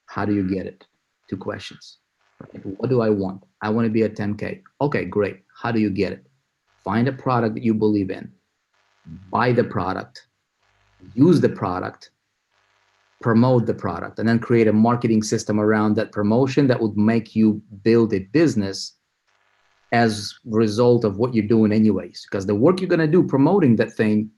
How do you get it? 2 questions. Right? What do I want? I want to be at 10K. Okay, great. How do you get it? Find a product that you believe in. Buy the product. Use the product. Promote the product. And then create a marketing system around that promotion that would make you build a business as a result of what you're doing anyways. Because the work you're going to do promoting that thing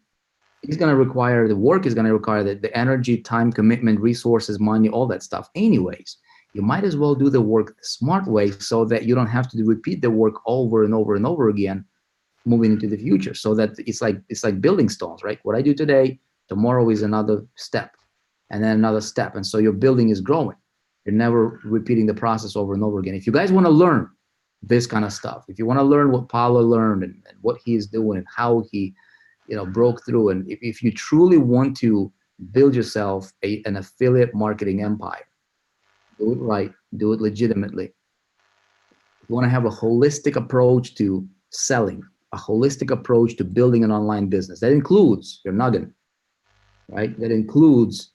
is going to require, the energy, time, commitment, resources, money, all that stuff anyways. You might as well do the work the smart way so that you don't have to repeat the work over and over and over again moving into the future. So that it's like building stones, right? What I do today, tomorrow is another step and then another step. And so your building is growing. You're never repeating the process over and over again. If you guys want to learn this kind of stuff, if you want to learn what Paulo learned and what he is doing and how he, broke through, and if you truly want to build yourself an affiliate marketing empire, do it right, do it legitimately. You want to have a holistic approach to selling, a holistic approach to building an online business. That includes your noggin, right? That includes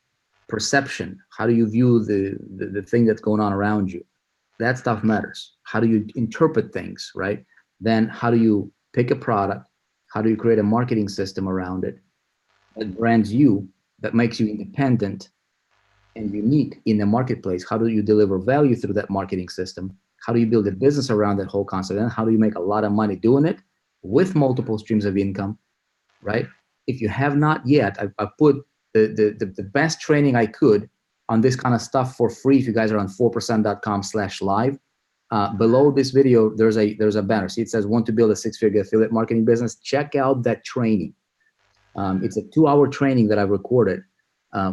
perception. How do you view the thing that's going on around you? That stuff matters. How do you interpret things, right? Then how do you pick a product? How do you create a marketing system around it that brands you, that makes you independent and unique in the marketplace? How do you deliver value through that marketing system? How do you build a business around that whole concept? And how do you make a lot of money doing it with multiple streams of income, right? If you have not yet, I put the best training I could on this kind of stuff for free. If you guys are on 4percent.com/live, below this video, there's a banner. See, it says want to build a 6-figure affiliate marketing business. Check out that training. It's a 2-hour training that I've recorded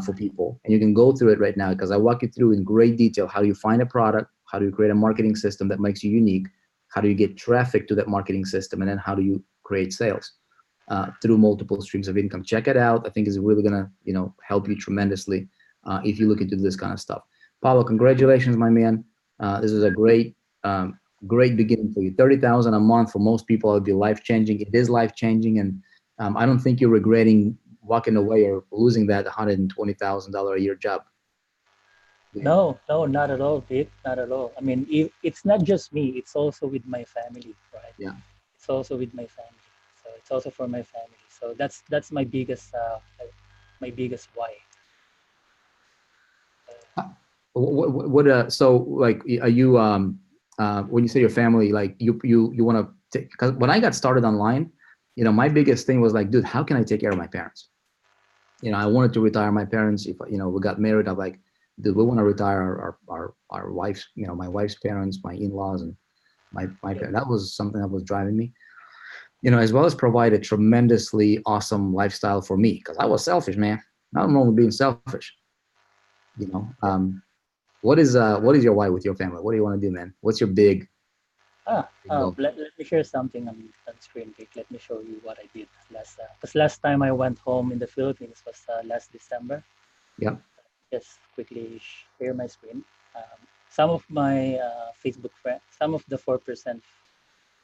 for people, and you can go through it right now because I walk you through in great detail how you find a product, how do you create a marketing system that makes you unique, how do you get traffic to that marketing system, and then how do you create sales through multiple streams of income. Check it out. I think it's really gonna help you tremendously. if you look into this kind of stuff. Paulo, congratulations, my man. This is a great beginning for you. 30,000 a month for most people would be life changing. It is life changing, and I don't think you're regretting walking away or losing that $120,000 a year job. No, no, not at all, Vic. Not at all. I mean, it's not just me. It's also with my family, right? Yeah. It's also with my family. So it's also for my family. So that's my biggest why. So like, are you when you say your family, like you want to take? Because when I got started online, my biggest thing was like, dude, how can I take care of my parents? I wanted to retire my parents. If we got married, I'm like, dude, we want to retire our wives, my wife's parents, my in-laws, and my parents. That was something that was driving me, as well as provide a tremendously awesome lifestyle for me, because I was selfish, man. Nothing wrong with being selfish. you know um what is your why with your family? What do you want to do, man? What's your big goal? Let me share something on screen, Vic. Let me show you what I did because last time I went home in the Philippines was last December. Yeah. Just quickly share my screen. Some of my Facebook friends, some of the 4%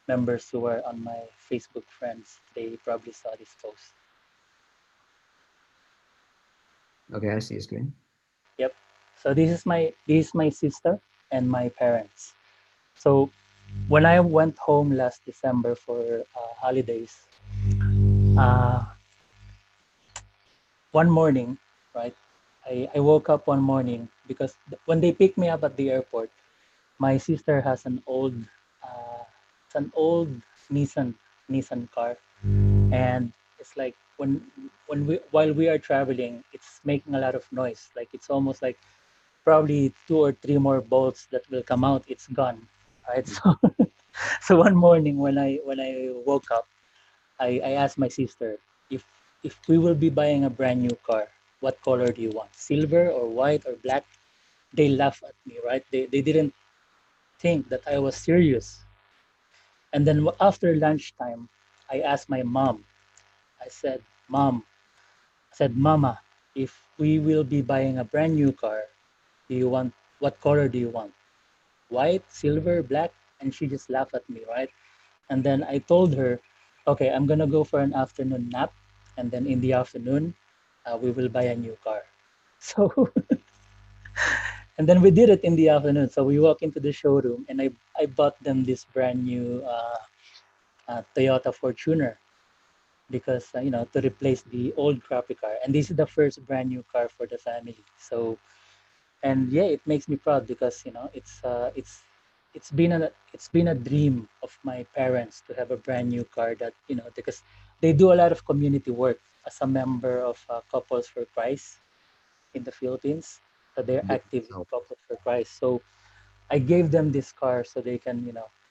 members who are on my Facebook friends, they probably saw this post. Okay, I see your screen. Yep. So this is my sister and my parents. So when I went home last December for holidays, uh, one morning, right? I woke up one morning because when they picked me up at the airport, my sister has it's an old Nissan Nissan car, and it's like when we while we are traveling, it's making a lot of noise. Like it's almost like probably two or three more bolts that will come out. It's gone, right? So so one morning when I woke up, I asked my sister if we will be buying a brand new car, what color do you want? Silver or white or black? They laughed at me, right? They didn't think that I was serious. And then after lunchtime, I asked my mom. I said, "Mom, I said, Mama, if we will be buying a brand new car, do you want what color do you want? White, silver, black?" And she just laughed at me, right? And then I told her, "Okay, I'm gonna go for an afternoon nap, and then in the afternoon, we will buy a new car." So, and then we did it in the afternoon. So we walk into the showroom, and I bought them this brand new Toyota Fortuner because to replace the old crappy car, and this is the first brand new car for the family. So and yeah, it makes me proud because it's been a dream of my parents to have a brand new car that because they do a lot of community work as a member of Couples for Christ in the Philippines. So they're active in So, Couples for Christ. So I gave them this car so they can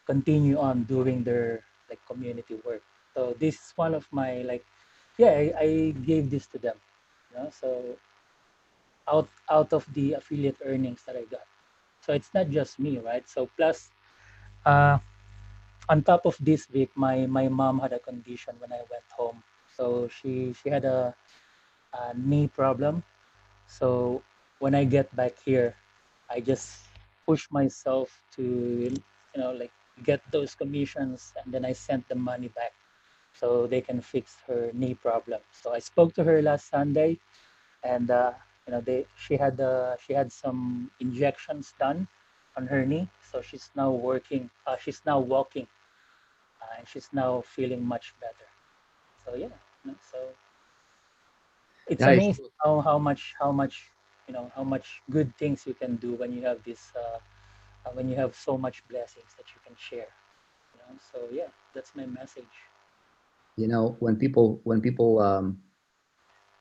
continue on doing their like community work. So this is one of my like yeah, I gave this to them. So out of the affiliate earnings that I got. So it's not just me, right? So plus uh, on top of this week, my mom had a condition when I went home. So she had a knee problem. So when I get back here, I just push myself to like get those commissions, and then I sent the money back so they can fix her knee problem. So I spoke to her last Sunday, and she had some injections done on her knee, so she's now working. She's now walking, and she's now feeling much better. So yeah, so it's yeah, amazing how much good things you can do when you have this when you have so much blessings that you can share. So yeah, that's my message. when people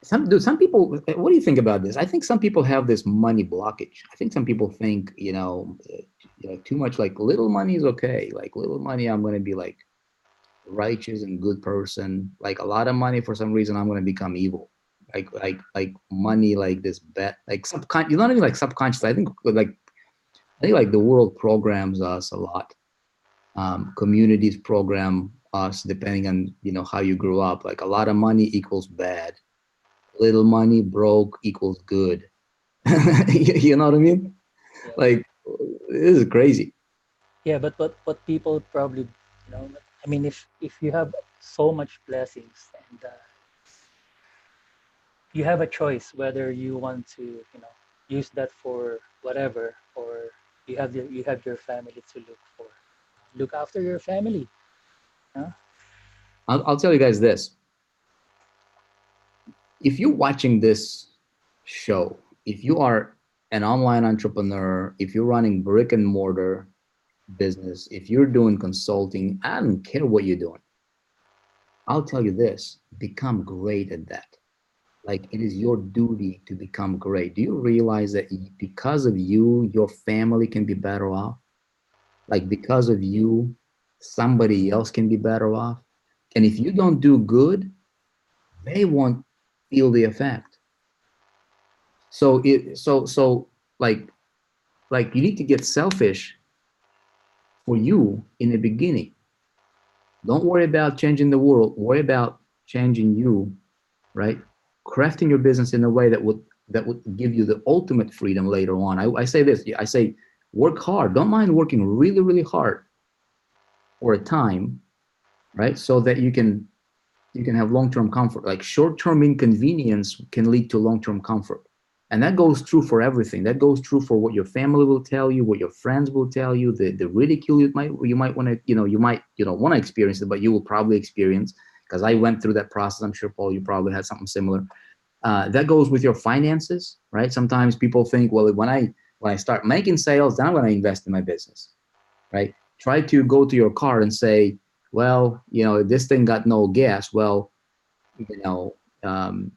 some people, what do you think about this? I think some people have this money blockage. I think some people think, too much, like little money is okay. Like little money, I'm going to be like righteous and good person. Like a lot of money, for some reason, I'm going to become evil. Like money, like this bet, like you not even like subconscious. I think like the world programs us a lot. Communities program us depending on how you grew up. Like a lot of money equals bad. Little money, broke equals good. You know what I mean? Yeah. Like, this is crazy. Yeah, but what people probably, I mean, if you have so much blessings and you have a choice whether you want to, use that for whatever, or you have your family to look after your family. Huh? I'll tell you guys this. If you're watching this show, if you are an online entrepreneur, if you're running brick and mortar business, if you're doing consulting, I don't care what you're doing. I'll tell you this, become great at that. Like, it is your duty to become great. Do you realize that because of you, your family can be better off? Like, because of you, somebody else can be better off. And if you don't do good, they won't feel the effect. So like you need to get selfish for you in the beginning. Don't worry about changing the world. Worry about changing you, right? Crafting your business in a way that would give you the ultimate freedom later on. I say this. I say, work hard. Don't mind working really, really hard for a time, right? So that you can have long-term comfort. Like, short-term inconvenience can lead to long-term comfort. And that goes true for everything. That goes true for what your family will tell you, what your friends will tell you, the ridicule you might want to, you don't want to experience it, but you will probably experience, because I went through that process. I'm sure, Paul, you probably had something similar. That goes with your finances, right? Sometimes people think, well, when I start making sales, then I'm going to invest in my business, right? Try to go to your car and say, well, this thing got no gas. Well, you know, um,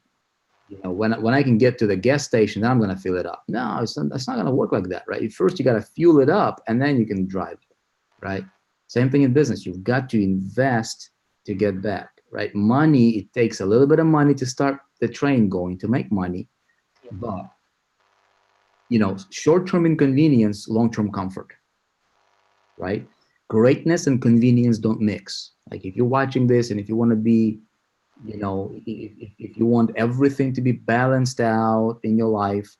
when I can get to the gas station, then I'm going to fill it up. No, it's not going to work like that, right? First, you got to fuel it up, and then you can drive it, right? Same thing in business. You've got to invest to get back, right? Money, it takes a little bit of money to start the train going, to make money, Yeah. but short-term inconvenience, long-term comfort, right? Greatness and convenience don't mix. Like, if you're watching this and if you want to be, if you want everything to be balanced out in your life,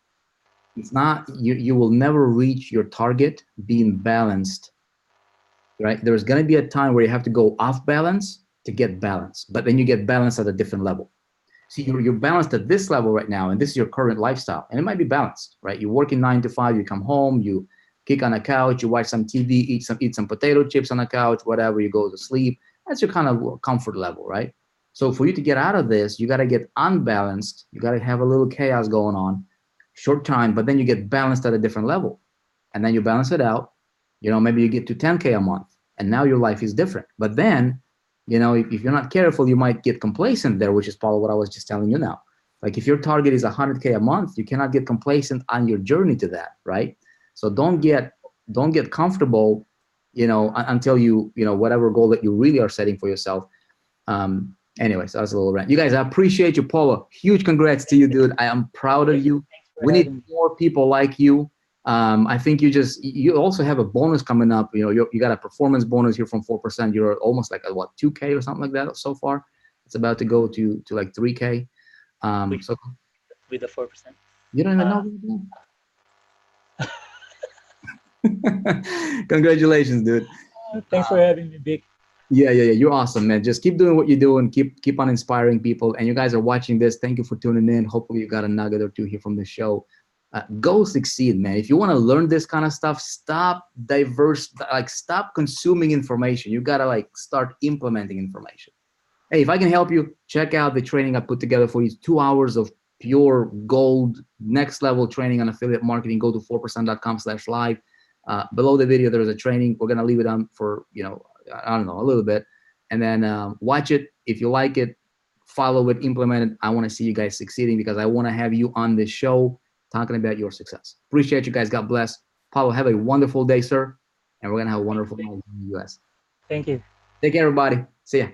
it's not, you will never reach your target being balanced, right? There's going to be a time where you have to go off balance to get balance, but then you get balance at a different level. See, you're balanced at this level right now, and this is your current lifestyle, and it might be balanced, right? You're working 9 to 5, you come home, you kick on a couch, you watch some TV, eat some potato chips on a couch, whatever, you go to sleep. That's your kind of comfort level, right? So for you to get out of this, you got to get unbalanced. You got to have a little chaos going on, short time, but then you get balanced at a different level, and then you balance it out. Maybe you get to 10K a month, and now your life is different. But then, if you're not careful, you might get complacent there, which is probably what I was just telling you now. Like, if your target is 100K a month, you cannot get complacent on your journey to that, right? So don't get comfortable, until whatever goal that you really are setting for yourself. Anyway, so that's a little rant. You guys, I appreciate you, Paulo. Huge congrats to you, dude. I am proud of you. Thanks for We need having me. more people like you. I think you also have a bonus coming up. You got a performance bonus here from 4%. You're almost like 2K or something like that so far. It's about to go to like 3K. with, So with the 4%. you don't even Uh, know. Congratulations, dude. Thanks for having me, Vic. Yeah. You're awesome, man. Just keep doing what you're doing. Keep on inspiring people. And you guys are watching this. Thank you for tuning in. Hopefully you got a nugget or two here from the show. Go succeed, man. If you want to learn this kind of stuff, stop consuming information. You gotta start implementing information. Hey, if I can help you, check out the training I put together for you. 2 hours of pure gold, next level training on affiliate marketing. Go to 4percent.com/live. Below the video, there is a training. We're gonna leave it on for I don't know, a little bit, and then watch it. If you like it, follow it, implement it. I want to see you guys succeeding, because I want to have you on this show talking about your success. Appreciate you guys. God bless. Paulo, have a wonderful day, sir, and we're gonna have a wonderful night in the US. Thank you. Take care, everybody. See ya.